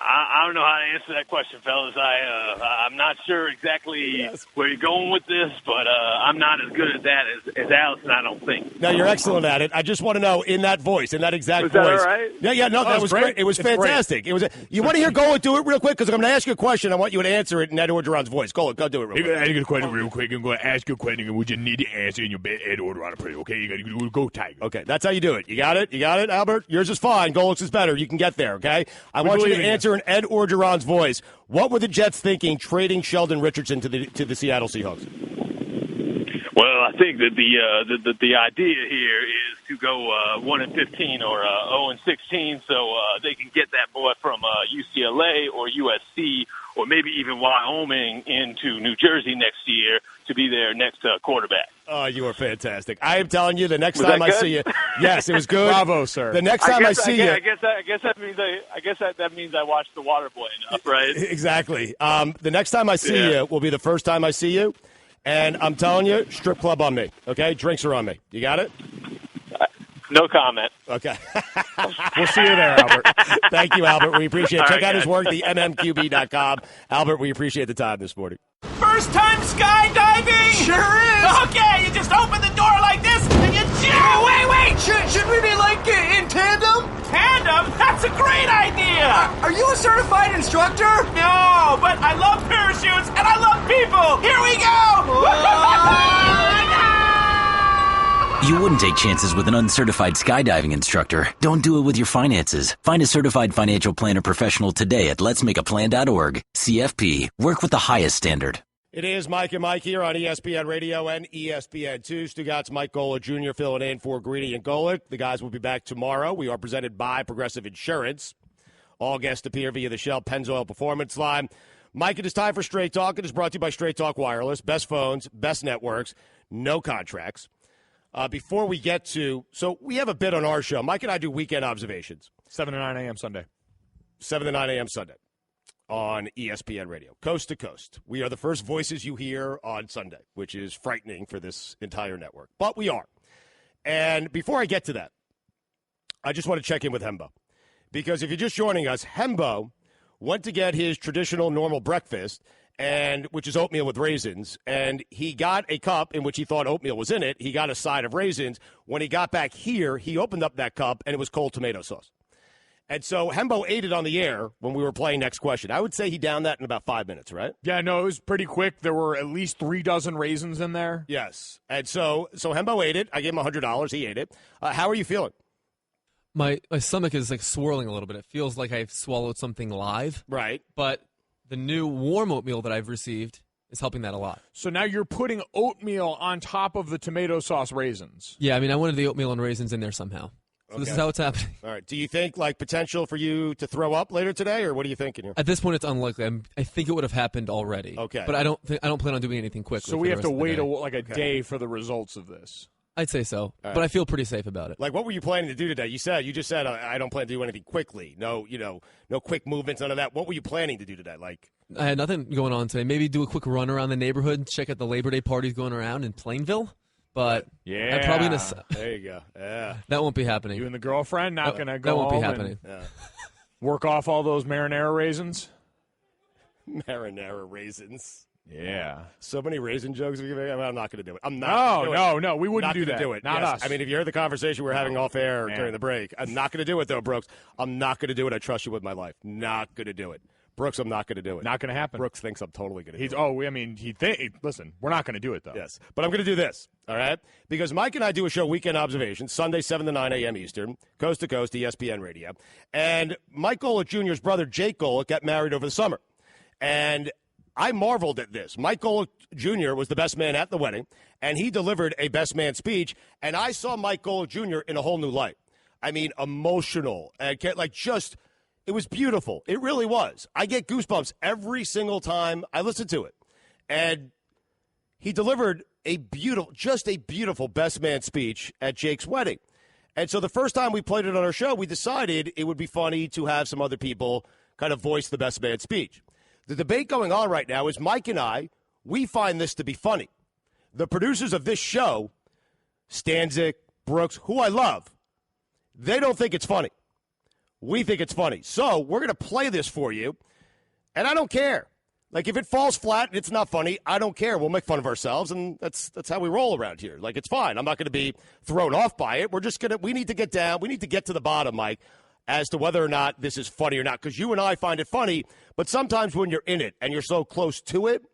I don't know how to answer that question, fellas. I'm not sure exactly where you're going with this, but I'm not as good at that as Allison, I don't think. No, you're excellent at it. I just want to know, in that voice, in that exact was voice. That all right? Yeah, no, that was great. It was fantastic. Great. You want to hear Go and do it real quick? Because I'm going to ask you a question. I want you to answer it in Ed Orgeron's voice. Go do it real quick. I'm going to ask you a question real quick. I'm going to ask you a question, and we just need to answer in your best Ed Orgeron play, okay? You got to go Tiger. Okay, that's how you do it. You got it, Albert? Yours is fine. Gold's is better. You can get there, okay? I want you to answer in Ed Orgeron's voice. What were the Jets thinking trading Sheldon Richardson to the Seattle Seahawks? Well, I think that the idea here is to go 1-15 or 0-16, so they can get that boy from UCLA or USC or maybe even Wyoming into New Jersey next year to be their next quarterback. Oh, you are fantastic. I am telling you, the next time I see you, yes, it was good. Bravo, sir. The next time I see you, I guess that means I watched The Waterboy enough, right? Exactly. The next time I see you will be the first time I see you, and I'm telling you, strip club on me. Okay, drinks are on me. You got it? No comment. Okay. We'll see you there, Albert. Thank you, Albert. We appreciate it. All Check right, out his guys. work, the mmqb.com. Albert, we appreciate the time this morning. First time skydiving? Sure is. Okay, you just open the door like this and you jump. Wait. Should we be like in tandem? Tandem? That's a great idea. Are you a certified instructor? No, but I love parachutes and I love people. Here we go. You wouldn't take chances with an uncertified skydiving instructor. Don't do it with your finances. Find a certified financial planner professional today at letsmakeaplan.org. CFP. Work with the highest standard. It is Mike and Mike here on ESPN Radio and ESPN2. Stugatz Mike Golic Jr. filling in for Greedy and Golic. The guys will be back tomorrow. We are presented by Progressive Insurance. All guests appear via the Shell Pennzoil Performance Line. Mike, it is time for Straight Talk. It is brought to you by Straight Talk Wireless. Best phones, best networks, no contracts. Before we get to, so we have a bit on our show. Mike and I do weekend observations. 7 to 9 a.m. Sunday. 7 to 9 a.m. Sunday on ESPN Radio, coast to coast. We are the first voices you hear on Sunday, which is frightening for this entire network. But we are. And before I get to that, I just want to check in with Hembo. Because if you're just joining us, Hembo went to get his traditional normal breakfast, and which is oatmeal with raisins, and he got a cup in which he thought oatmeal was in it. He got a side of raisins. When he got back here, he opened up that cup, and it was cold tomato sauce. And so Hembo ate it on the air when we were playing Next Question. I would say he downed that in about 5 minutes, right? Yeah, no, it was pretty quick. There were at least 3 dozen raisins in there. Yes. And so Hembo ate it. I gave him $100. He ate it. How are you feeling? My stomach is like swirling a little bit. It feels like I've swallowed something live. Right. But the new warm oatmeal that I've received is helping that a lot. So now you're putting oatmeal on top of the tomato sauce raisins. Yeah, I mean, I wanted the oatmeal and raisins in there somehow. So This is how it's happening. All right. Do you think, like, potential for you to throw up later today, or what are you thinking here? At this point, it's unlikely. I think it would have happened already. Okay. But I don't plan on doing anything quickly. So we have to wait a day for the results of this. I'd say so, right. but I feel pretty safe about it. Like, what were you planning to do today? You just said I don't plan to do anything quickly. No, no quick movements, none of that. What were you planning to do today? Like, I had nothing going on today. Maybe do a quick run around the neighborhood, check out the Labor Day parties going around in Plainville. But yeah, I'm probably there you go. Yeah, that won't be happening. You and the girlfriend not going to go. That won't home be happening. Work off all those marinara raisins. Marinara raisins. Yeah. So many raisin jokes we can make. I'm not going to do it. I'm not. No, we wouldn't do that. Do it. Not yes. us. I mean, if you heard the conversation we were having off air during the break, I'm not going to do it, though, Brooks. I'm not going to do it. I trust you with my life. Not going to do it. Brooks, I'm not going to do it. Not going to happen. Brooks thinks I'm totally going to do it. Oh, I mean, listen, we're not going to do it, though. Yes. But I'm going to do this, all right? Because Mike and I do a show, Weekend Observations, Sunday, 7 to 9 a.m. Eastern, coast to coast, ESPN Radio. And Mike Golic Jr.'s brother, Jake Golic, got married over the summer. And I marveled at this. Mike Golic Jr. was the best man at the wedding, and he delivered a best man speech. And I saw Mike Golic Jr. in a whole new light. I mean, emotional, and it was beautiful. It really was. I get goosebumps every single time I listen to it. And he delivered a beautiful best man speech at Jake's wedding. And so the first time we played it on our show, we decided it would be funny to have some other people kind of voice the best man speech. The debate going on right now is Mike and I, we find this to be funny. The producers of this show, Stanzik, Brooks, who I love, they don't think it's funny. We think it's funny. So we're going to play this for you, and I don't care. Like, if it falls flat and it's not funny, I don't care. We'll make fun of ourselves, and that's how we roll around here. Like, it's fine. I'm not going to be thrown off by it. We need to get down. We need to get to the bottom, Mike, as to whether or not this is funny or not, because you and I find it funny, but sometimes when you're in it and you're so close to it,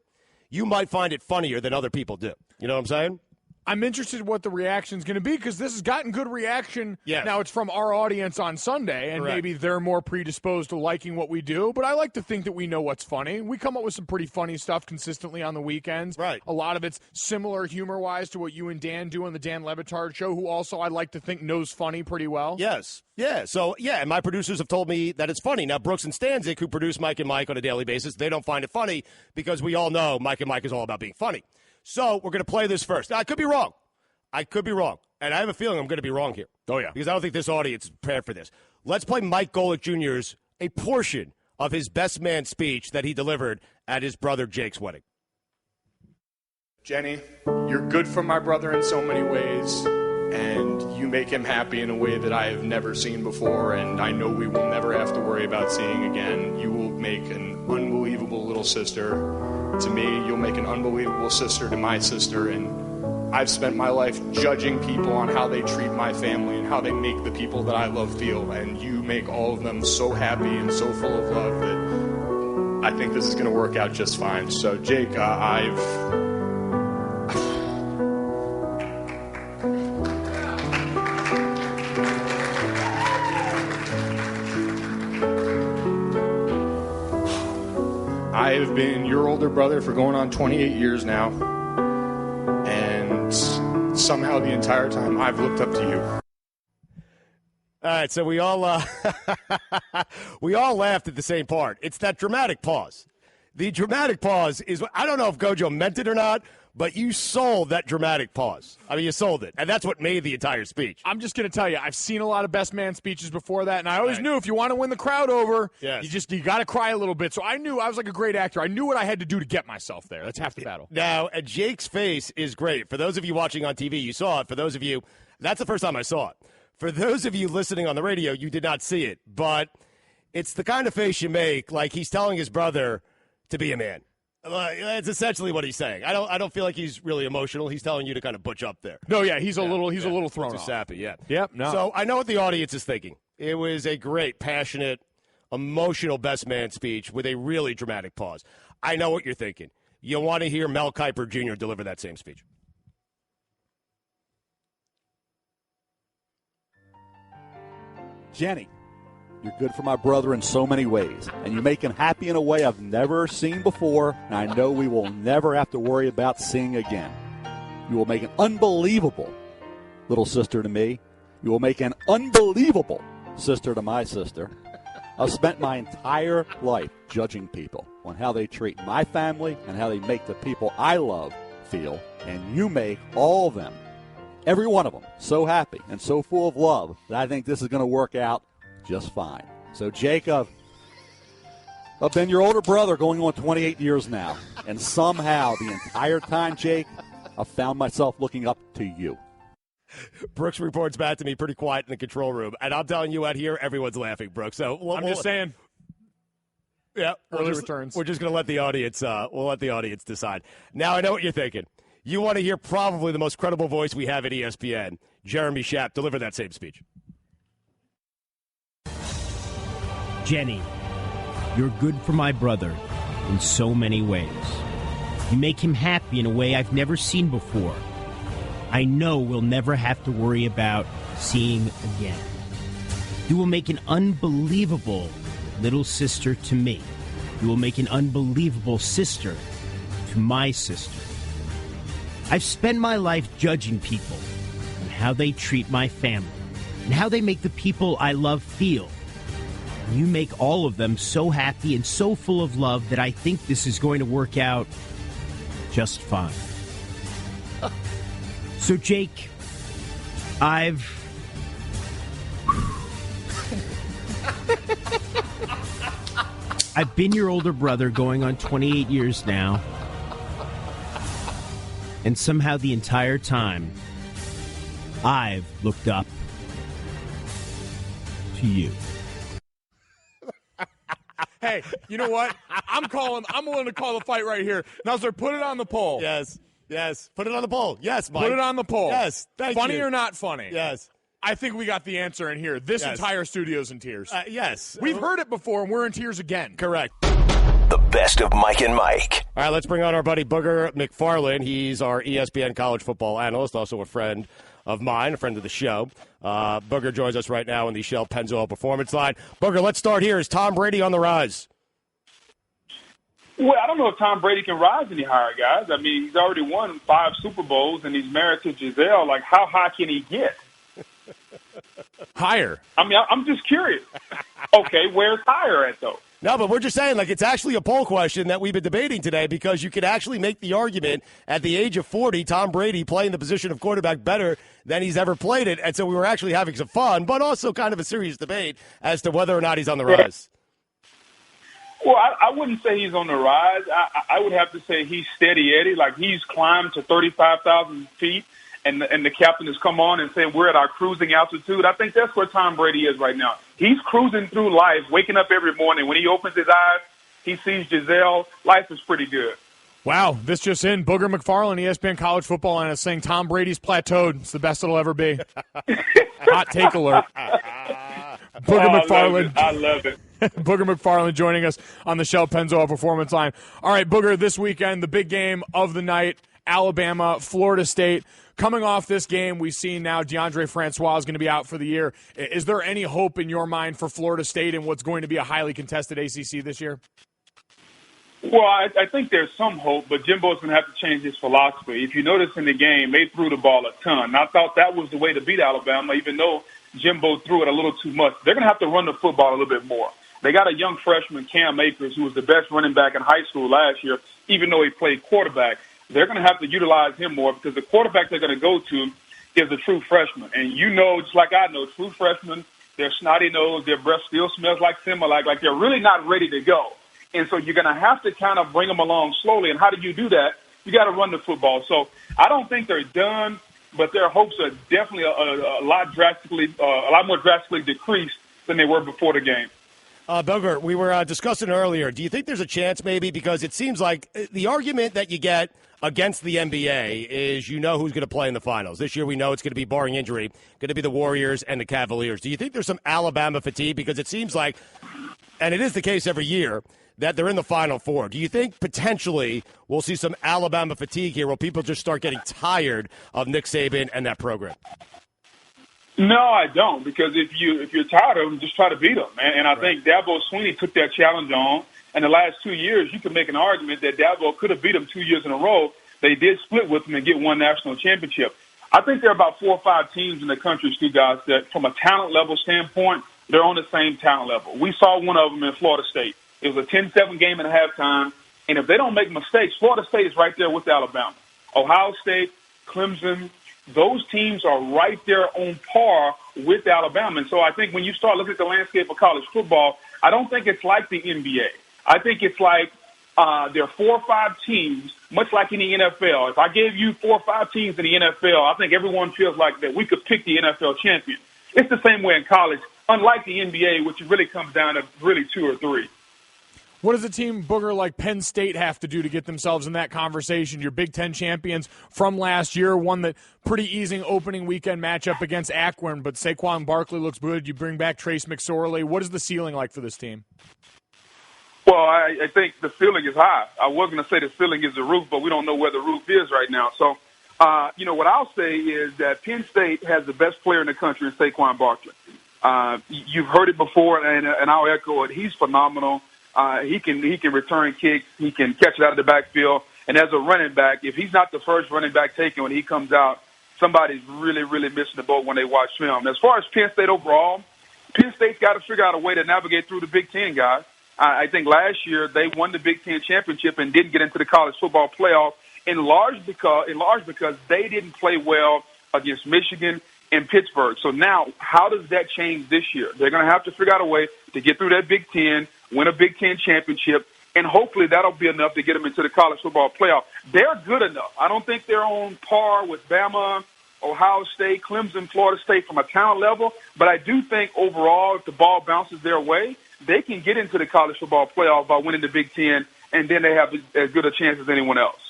you might find it funnier than other people do. You know what I'm saying? I'm interested in what the reaction is going to be because this has gotten good reaction. Yes. Now it's from our audience on Sunday, and Correct. maybe they're more predisposed to liking what we do. But I like to think that we know what's funny. We come up with some pretty funny stuff consistently on the weekends. Right. A lot of it's similar humor-wise to what you and Dan do on the Dan Le Batard Show, who also I like to think knows funny pretty well. Yes. Yeah. So, and my producers have told me that it's funny. Now, Brooks and Stanzik, who produce Mike and Mike on a daily basis, they don't find it funny because we all know Mike and Mike is all about being funny. So we're going to play this first. Now, I could be wrong. And I have a feeling I'm going to be wrong here. Oh, yeah. Because I don't think this audience is prepared for this. Let's play Mike Golick Jr.'s a portion of his best man speech that he delivered at his brother Jake's wedding. Jenny, you're good for my brother in so many ways, and you make him happy in a way that I have never seen before, and I know we will never have to worry about seeing again. You will make an unbelievable little sister to me. You'll make an unbelievable sister to my sister, and I've spent my life judging people on how they treat my family and how they make the people that I love feel, and you make all of them so happy and so full of love that I think this is going to work out just fine. So, Jake, I've been your older brother for going on 28 years now, and somehow the entire time I've looked up to you. All right, so we all laughed at the same part. It's that dramatic pause. The dramatic pause is, I don't know if Gojo meant it or not, but you sold that dramatic pause. I mean, you sold it, and that's what made the entire speech. I'm just going to tell you, I've seen a lot of best man speeches before that, and I always knew if you want to win the crowd over, you got to cry a little bit. So I knew I was like a great actor. I knew what I had to do to get myself there. That's half the battle. Now, Jake's face is great. For those of you watching on TV, you saw it. For those of you, that's the first time I saw it. For those of you listening on the radio, you did not see it, but it's the kind of face you make like he's telling his brother to be a man. That's essentially what he's saying. I don't feel like he's really emotional. He's telling you to kind of butch up there. No, yeah, he's a little thrown off. Sappy, yeah. Yep. No. So I know what the audience is thinking. It was a great, passionate, emotional best man speech with a really dramatic pause. I know what you're thinking. You want to hear Mel Kiper Jr. deliver that same speech. Jenny, you're good for my brother in so many ways, and you make him happy in a way I've never seen before, and I know we will never have to worry about seeing again. You will make an unbelievable little sister to me. You will make an unbelievable sister to my sister. I've spent my entire life judging people on how they treat my family and how they make the people I love feel, and you make all of them, every one of them, so happy and so full of love that I think this is going to work out just fine. So, Jacob, I've been your older brother going on 28 years now, and somehow the entire time, Jake, I've found myself looking up to you. Brooks reports back to me pretty quiet in the control room, and I'm telling you out here, everyone's laughing, Brooks. So I'm just saying. Yeah, early returns. We're just going to let the audience. We'll let the audience decide. Now I know what you're thinking. You want to hear probably the most credible voice we have at ESPN, Jeremy Schaap, deliver that same speech. Jenny, you're good for my brother in so many ways. You make him happy in a way I've never seen before. I know we'll never have to worry about seeing again. You will make an unbelievable little sister to me. You will make an unbelievable sister to my sister. I've spent my life judging people and how they treat my family and how they make the people I love feel. And you make all of them so happy and so full of love that I think this is going to work out just fine. So, Jake, I've been your older brother going on 28 years now. And somehow the entire time, I've looked up to you. Hey, you know what? I'm willing to call the fight right here. Now, sir, put it on the poll. Yes. Put it on the poll. Yes, Mike. Put it on the poll. Yes, thank funny you. Funny or not funny? Yes. I think we got the answer in here. This entire studio's in tears. Yes. We've heard it before, and we're in tears again. Correct. The best of Mike and Mike. All right, let's bring on our buddy Booger McFarland. He's our ESPN college football analyst, also a friend of mine, a friend of the show. Booger joins us right now on the Shell Pennzoil Performance Line. Booger, let's start here. Is Tom Brady on the rise? Well, I don't know if Tom Brady can rise any higher, guys. I mean, he's already won 5 Super Bowls, and he's married to Giselle. Like, how high can he get? Higher. I mean, I'm just curious. Okay, where's higher at, though? No, but we're just saying, like, it's actually a poll question that we've been debating today because you could actually make the argument at the age of 40, Tom Brady playing the position of quarterback better than he's ever played it. And so we were actually having some fun, but also kind of a serious debate as to whether or not he's on the rise. Well, I wouldn't say he's on the rise. I would have to say he's steady Eddie. Like, he's climbed to 35,000 feet, and the captain has come on and said we're at our cruising altitude. I think that's where Tom Brady is right now. He's cruising through life, waking up every morning. When he opens his eyes, he sees Giselle. Life is pretty good. Wow, this just in. Booger McFarland, ESPN college football analyst, saying Tom Brady's plateaued. It's the best it'll ever be. Hot take alert. Booger McFarland. I love it. Booger McFarland joining us on the Shell Pennzoil Performance Line. All right, Booger, this weekend, the big game of the night, Alabama, Florida State. Coming off this game, we've seen now DeAndre Francois is going to be out for the year. Is there any hope in your mind for Florida State and what's going to be a highly contested ACC this year? Well, I think there's some hope, but Jimbo's going to have to change his philosophy. If you notice in the game, they threw the ball a ton. And I thought that was the way to beat Alabama, even though Jimbo threw it a little too much. They're going to have to run the football a little bit more. They got a young freshman, Cam Akers, who was the best running back in high school last year, even though he played quarterback. They're going to have to utilize him more because the quarterback they're going to go to is a true freshman. And you know, just like I know, true freshmen, their snotty nose, their breath still smells like Similac, like they're really not ready to go. And so you're going to have to kind of bring them along slowly. And how do you do that? You got to run the football. So I don't think they're done, but their hopes are definitely a lot more drastically decreased than they were before the game. Booger, we were discussing earlier. Do you think there's a chance maybe because it seems like the argument that you get against the NBA is you know who's going to play in the finals. This year we know it's going to be, barring injury, going to be the Warriors and the Cavaliers. Do you think there's some Alabama fatigue? Because it seems like, and it is the case every year, that they're in the Final Four. Do you think potentially we'll see some Alabama fatigue here where people just start getting tired of Nick Saban and that program? No, I don't, because if you're tired of them, just try to beat them. And I think Dabo Swinney took that challenge on. And the last 2 years, you can make an argument that Dabo could have beat them 2 years in a row. They did split with them and get one national championship. I think there are about 4 or 5 teams in the country, Stu, guys, that from a talent level standpoint, they're on the same talent level. We saw one of them in Florida State. It was a 10-7 game at halftime. And if they don't make mistakes, Florida State is right there with Alabama. Ohio State, Clemson, those teams are right there on par with Alabama. And so I think when you start looking at the landscape of college football, I don't think it's like the NBA. I think it's like there are 4 or 5 teams, much like in the NFL. If I gave you 4 or 5 teams in the NFL, I think everyone feels like that we could pick the NFL champion. It's the same way in college, unlike the NBA, which really comes down to really 2 or 3. What does a team, Booger, like Penn State have to do to get themselves in that conversation? Your Big Ten champions from last year, won the pretty easy opening weekend matchup against Akron, but Saquon Barkley looks good. You bring back Trace McSorley. What is the ceiling like for this team? Well, I think the ceiling is high. I was going to say the ceiling is the roof, but we don't know where the roof is right now. So, what I'll say is that Penn State has the best player in the country in Saquon Barkley. You've heard it before, and I'll echo it. He's phenomenal. He can return kicks. He can catch it out of the backfield. And as a running back, if he's not the first running back taken when he comes out, somebody's really, really missing the boat when they watch film. As far as Penn State overall, Penn State's got to figure out a way to navigate through the Big Ten, guys. I think last year they won the Big Ten championship and didn't get into the college football playoff in large because they didn't play well against Michigan and Pittsburgh. So now, how does that change this year? They're going to have to figure out a way to get through that Big Ten, win a Big Ten championship, and hopefully that'll be enough to get them into the college football playoff. They're good enough. I don't think they're on par with Bama, Ohio State, Clemson, Florida State from a talent level, but I do think overall if the ball bounces their way, they can get into the college football playoff by winning the Big Ten, and then they have as good a chance as anyone else.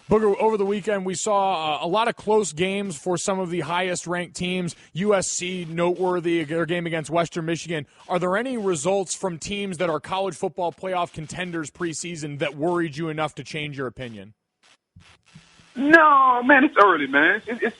Booger, over the weekend, we saw a lot of close games for some of the highest-ranked teams. USC, noteworthy, their game against Western Michigan. Are there any results from teams that are college football playoff contenders preseason that worried you enough to change your opinion? No, man, it's early, man. It's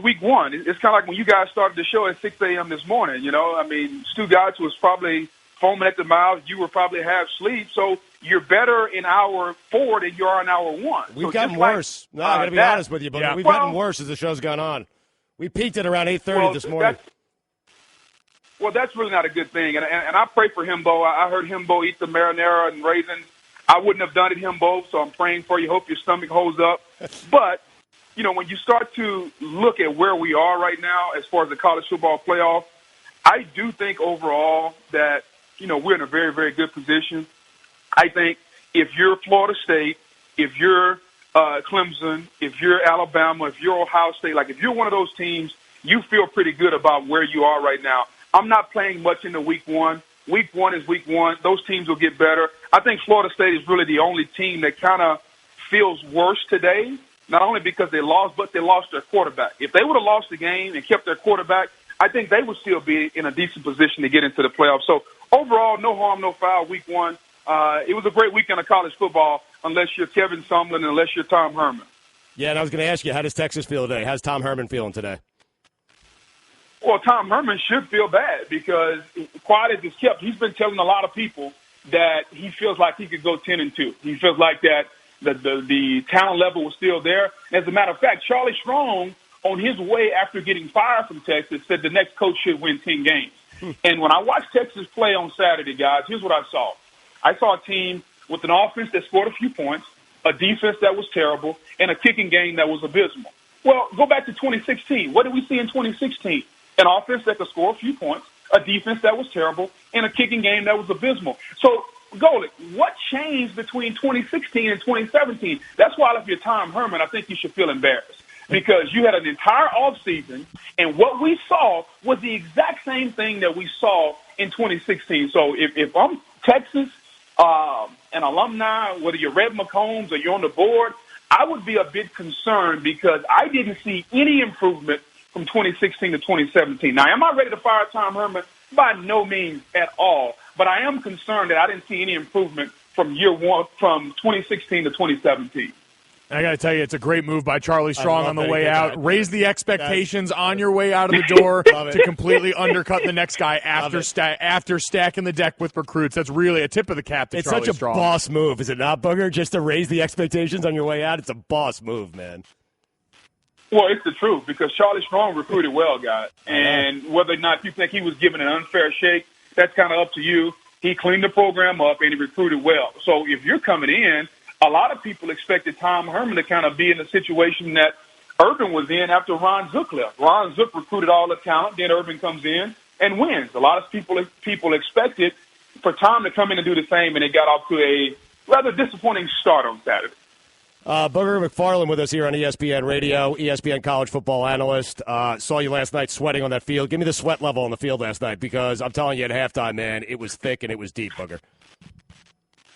week one. It's kind of like when you guys started the show at 6 a.m. this morning, I mean, Stu Gotch was probably foaming at the mouth. You were probably half asleep. So you're better in hour 4 than you are in hour 1. We've gotten worse. No, I got to be honest with you, but we've gotten worse as the show's gone on. We peaked at around 8:30 this morning. That's really not a good thing. And I pray for Himbo. I heard Himbo eat the marinara and raisins. I wouldn't have done it, Himbo, so I'm praying for you. Hope your stomach holds up. But, when you start to look at where we are right now as far as the college football playoff, I do think overall that, we're in a very, very good position. I think if you're Florida State, if you're Clemson, if you're Alabama, if you're Ohio State, like if you're one of those teams, you feel pretty good about where you are right now. I'm not playing much into week one. Week one is week one. Those teams will get better. I think Florida State is really the only team that kind of feels worse today, not only because they lost, but they lost their quarterback. If they would have lost the game and kept their quarterback, I think they would still be in a decent position to get into the playoffs. So overall, no harm, no foul, week one. It was a great weekend of college football, unless you're Kevin Sumlin and unless you're Tom Herman. Yeah, and I was going to ask you, how does Texas feel today? How's Tom Herman feeling today? Well, Tom Herman should feel bad because, quiet as it's kept, he's been telling a lot of people that he feels like he could go 10-2. He feels like that the talent level was still there. As a matter of fact, Charlie Strong, on his way after getting fired from Texas, said the next coach should win 10 games. And when I watched Texas play on Saturday, guys, here's what I saw. I saw a team with an offense that scored a few points, a defense that was terrible, and a kicking game that was abysmal. Well, go back to 2016. What did we see in 2016? An offense that could score a few points, a defense that was terrible, and a kicking game that was abysmal. So, Golick, what changed between 2016 and 2017? That's why if you're Tom Herman, I think you should feel embarrassed because you had an entire offseason, and what we saw was the exact same thing that we saw in 2016. So if I'm Texas, an alumni, whether you're Red McCombs or you're on the board, I would be a bit concerned because I didn't see any improvement from 2016 to 2017. Now, am I ready to fire Tom Herman? By no means at all. But I am concerned that I didn't see any improvement from year one, from 2016 to 2017. I got to tell you, it's a great move by Charlie Strong on the way out. Raise the expectations on your way out of the door to completely undercut the next guy after stacking the deck with recruits. That's really a tip of the cap to Charlie Strong. It's such a boss move, is it not, Booger? Just to raise the expectations on your way out? It's a boss move, man. Well, it's the truth because Charlie Strong recruited well, guys. And whether or not you think he was given an unfair shake, that's kind of up to you. He cleaned the program up and he recruited well. So if you're coming in, a lot of people expected Tom Herman to kind of be in the situation that Urban was in after Ron Zook left. Ron Zook recruited all the talent, then Urban comes in and wins. A lot of people expected for Tom to come in and do the same, and it got off to a rather disappointing start on Saturday. Booger McFarland with us here on ESPN Radio, ESPN college football analyst. Saw you last night sweating on that field. Give me the sweat level on the field last night because I'm telling you at halftime, man, it was thick and it was deep, Booger.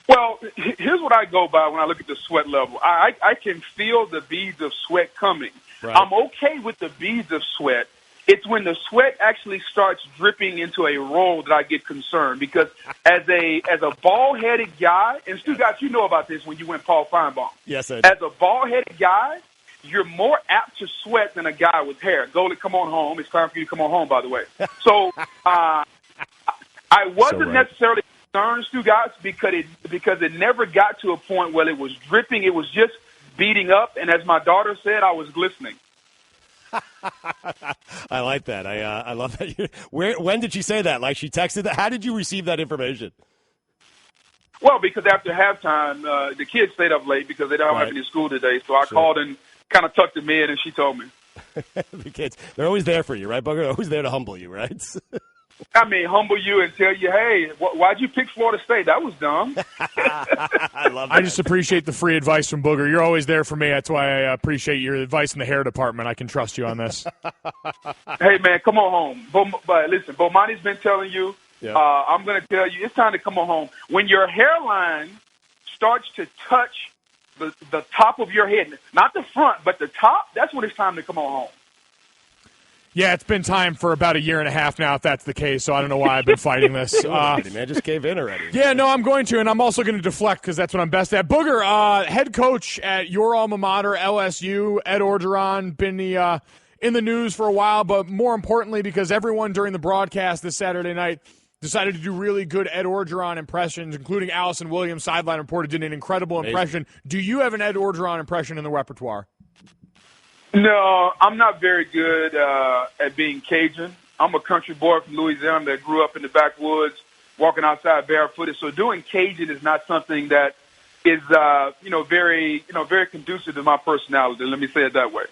Well, here's what I go by when I look at the sweat level. I can feel the beads of sweat coming. Right. I'm okay with the beads of sweat. It's when the sweat actually starts dripping into a roll that I get concerned because as a bald-headed guy, and Stu, guys, you know about this when you went Paul Feinbaum. Yes, I do. As a bald-headed guy, you're more apt to sweat than a guy with hair. Goldie, come on home. It's time for you to come on home, by the way. So I wasn't necessarily concerned, Stu, guys, because it never got to a point where it was dripping. It was just beating up, and as my daughter said, I was glistening. I like that. I love that. When did she say that? Like she texted that? How did you receive that information? Well, because after halftime, the kids stayed up late because they don't have any school today. So I called and kind of tucked them in, and she told me. The kids, they're always there for you, right, Booger? They're always there to humble you, right? I mean, humble you and tell you, hey, why'd you pick Florida State? That was dumb. I love that. I just appreciate the free advice from Booger. You're always there for me. That's why I appreciate your advice in the hair department. I can trust you on this. Hey, man, come on home. But listen, Bomani's been telling you, I'm going to tell you, it's time to come on home. When your hairline starts to touch the top of your head, not the front, but the top, that's when it's time to come on home. Yeah, it's been time for about a year and a half now, if that's the case, so I don't know why I've been fighting this. Man, just gave in already. Yeah, no, I'm going to, and I'm also going to deflect because that's what I'm best at. Booger, head coach at your alma mater, LSU, Ed Orgeron, been in the news for a while, but more importantly because everyone during the broadcast this Saturday night decided to do really good Ed Orgeron impressions, including Allison Williams, sideline reporter, did an incredible impression. Do you have an Ed Orgeron impression in the repertoire? No, I'm not very good at being Cajun. I'm a country boy from Louisiana that grew up in the backwoods, walking outside barefooted. So doing Cajun is not something that is, very conducive to my personality. Let me say it that way.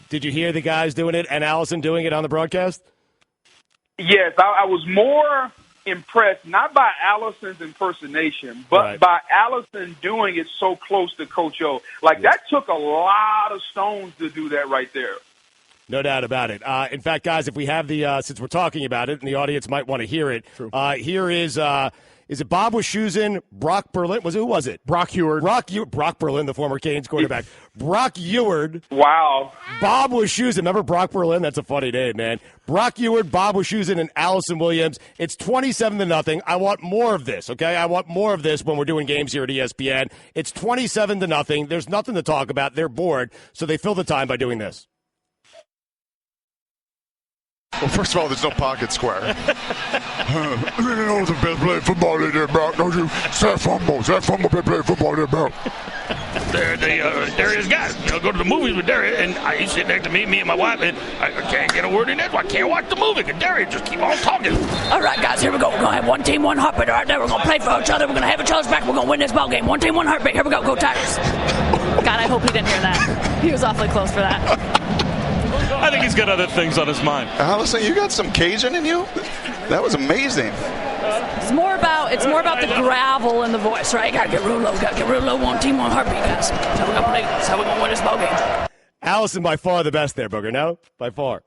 Did you hear the guys doing it and Allison doing it on the broadcast? Yes, I was more impressed, not by Allison's impersonation, but by Allison doing it so close to Coach O. That took a lot of stones to do that right there. No doubt about it. In fact, guys, if we have the, since we're talking about it and the audience might want to hear it, here is it Bob Wischusen, Brock Berlin? Who was it? Brock Eward. Brock Berlin, the former Canes quarterback. Brock Eward. Wow. Bob Wischusen. Remember Brock Berlin? That's a funny name, man. Brock Eward, Bob Wischusen, and Allison Williams. It's 27-0. I want more of this, okay? I want more of this when we're doing games here at ESPN. It's 27-0. There's nothing to talk about. They're bored, so they fill the time by doing this. Well, first of all, there's no pocket square. You know the best play football in there, Brock, don't you? That fumble, play football in there, Brock. Darius guys, go to the movies with Darius, and he's sitting next to me and my wife, and I can't get a word in there. I can't watch the movie because Darius just keep on talking. All right, guys, here we go. We're going to have one team, one heartbeat. All right, there, we're going to play for each other. We're going to have each other's back. We're going to win this ball game. One team, one heartbeat. Here we go. Go Tigers. God, I hope he didn't hear that. He was awfully close for that. I think he's got other things on his mind. Allison, you got some Cajun in you? That was amazing. It's more about the gravel in the voice, right? Gotta get real low. One team, one heartbeat, guys. That's how we're gonna play. That's how we're gonna win this ball game. Allison, by far the best there, Booger. No, by far.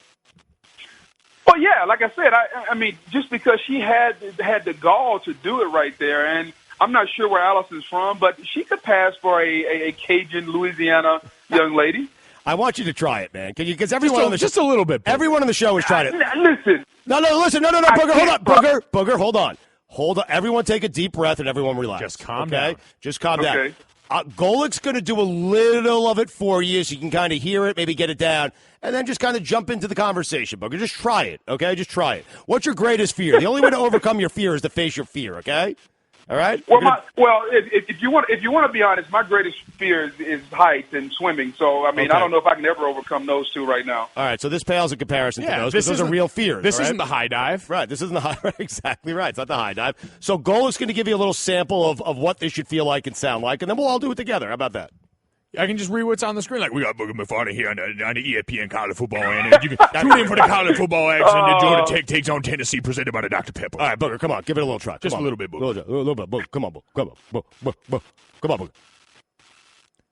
Well, yeah, like I said, I mean, just because she had the gall to do it right there, and I'm not sure where Allison's from, but she could pass for a Cajun Louisiana young lady. I want you to try it, man. Can you? Because everyone on the just a little bit. Booger. Everyone on the show has tried it. Listen. No, Booger, hold on. Booger, hold on. Everyone take a deep breath and everyone relax. Just calm down. Just calm down. Golick's going to do a little of it for you so you can kind of hear it, maybe get it down, and then just kind of jump into the conversation, Booger. Just try it, okay? Just try it. What's your greatest fear? The only way to overcome your fear is to face your fear, okay? All right. Well, if you want to be honest, my greatest fear is height and swimming. So I mean, I don't know if I can ever overcome those two right now. All right. So this pales in comparison to those. Those are real fears. This isn't the high dive, right? This isn't the high. Exactly right. It's not the high dive. So Golick's going to give you a little sample of what this should feel like and sound like, and then we'll all do it together. How about that? I can just read what's on the screen. Like, we got Booger Mafana here on the ESPN college football. And you can tune in for the college football action. And Jordan takes on Tennessee, presented by the Dr. Pepper. All right, Booger, come on. Give it a little try. Just a little bit, Booger. A little bit, Booger. Come on, Booger. Come on, Booger.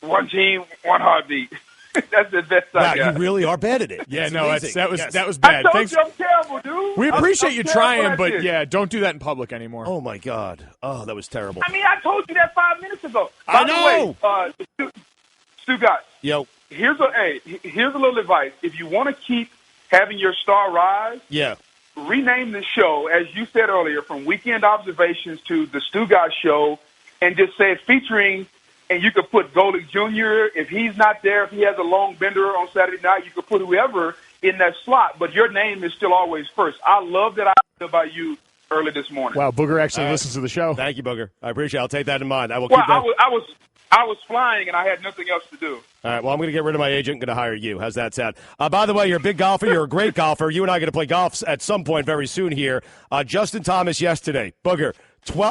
One team, one heartbeat. That's the best I got. You really are bad at it. Yeah, that was bad. I told you I'm terrible, dude. We appreciate you trying, but yeah, don't do that in public anymore. Oh, my God. Oh, that was terrible. I mean, I told you that 5 minutes ago. I know. By the way, Stu guys. Yo. Here's a little advice. If you want to keep having your star rise, rename the show, as you said earlier, from Weekend Observations to the Stu Guys Show, and just say featuring, and you could put Golick Jr. If he's not there, if he has a long bender on Saturday night, you could put whoever in that slot, but your name is still always first. I love that I heard about you early this morning. Wow, Booger actually listens to the show. Thank you, Booger. I appreciate it. I'll take that in mind. I will keep that. I was flying, and I had nothing else to do. All right, well, I'm going to get rid of my agent and going to hire you. How's that sound? By the way, you're a big golfer. You're a great golfer. You and I are going to play golf at some point very soon here. Justin Thomas yesterday. Booger,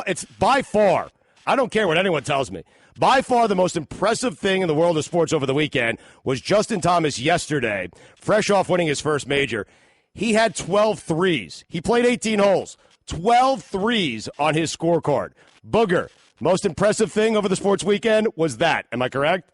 it's by far, I don't care what anyone tells me, by far the most impressive thing in the world of sports over the weekend was Justin Thomas yesterday, fresh off winning his first major. He had 12 threes. He played 18 holes. 12 threes on his scorecard. Booger. Most impressive thing over the sports weekend was that. Am I correct?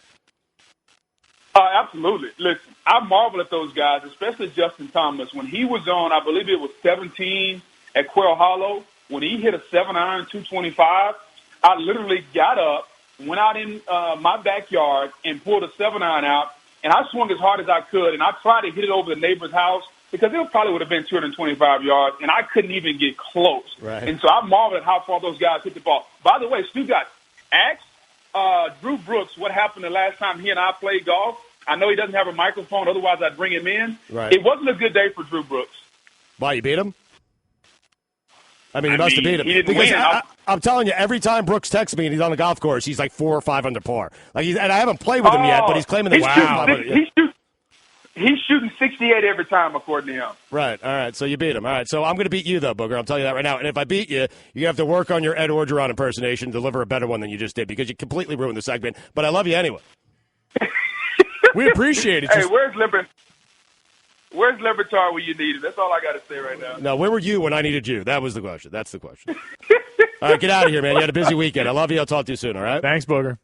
Absolutely. Listen, I marvel at those guys, especially Justin Thomas. When he was on, I believe it was 17 at Quail Hollow, when he hit a 7-iron, 225, I literally got up went out in my backyard and pulled a 7-iron out, and I swung as hard as I could, and I tried to hit it over the neighbor's house because it probably would have been 225 yards, and I couldn't even get close. Right. And so I marveled at how far those guys hit the ball. By the way, Stu got asked Drew Brooks what happened the last time he and I played golf. I know he doesn't have a microphone, otherwise I'd bring him in. Right. It wasn't a good day for Drew Brooks. Why, you beat him? I mean, he must have beat him. He didn't because win. I'm telling you, every time Brooks texts me and he's on the golf course, he's like 4 or 5 under par. And I haven't played with him yet, but he's claiming that he's shooting 68 every time, according to him. Right. All right. So you beat him. All right. So I'm going to beat you, though, Booger. I'm telling you that right now. And if I beat you, you have to work on your Ed Orgeron impersonation, deliver a better one than you just did, because you completely ruined the segment. But I love you anyway. We appreciate it. Hey, where's Libertar when you need it? That's all I got to say right now. No, where were you when I needed you? That was the question. That's the question. All right, get out of here, man. You had a busy weekend. I love you. I'll talk to you soon, all right? Thanks, Booger.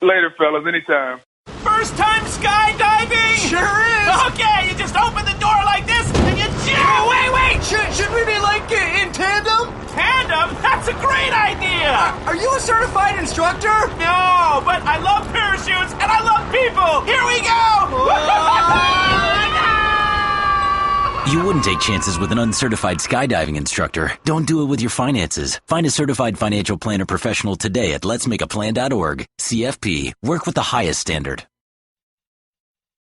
Later, fellas. Anytime. First time skydiving? Sure is. Okay, you just open the door like this and you jump. Wait. Should we be like in tandem? Tandem? That's a great idea. Are you a certified instructor? No, but I love parachutes and I love people. Here we go. You wouldn't take chances with an uncertified skydiving instructor. Don't do it with your finances. Find a certified financial planner professional today at letsmakeaplan.org. CFP. Work with the highest standard.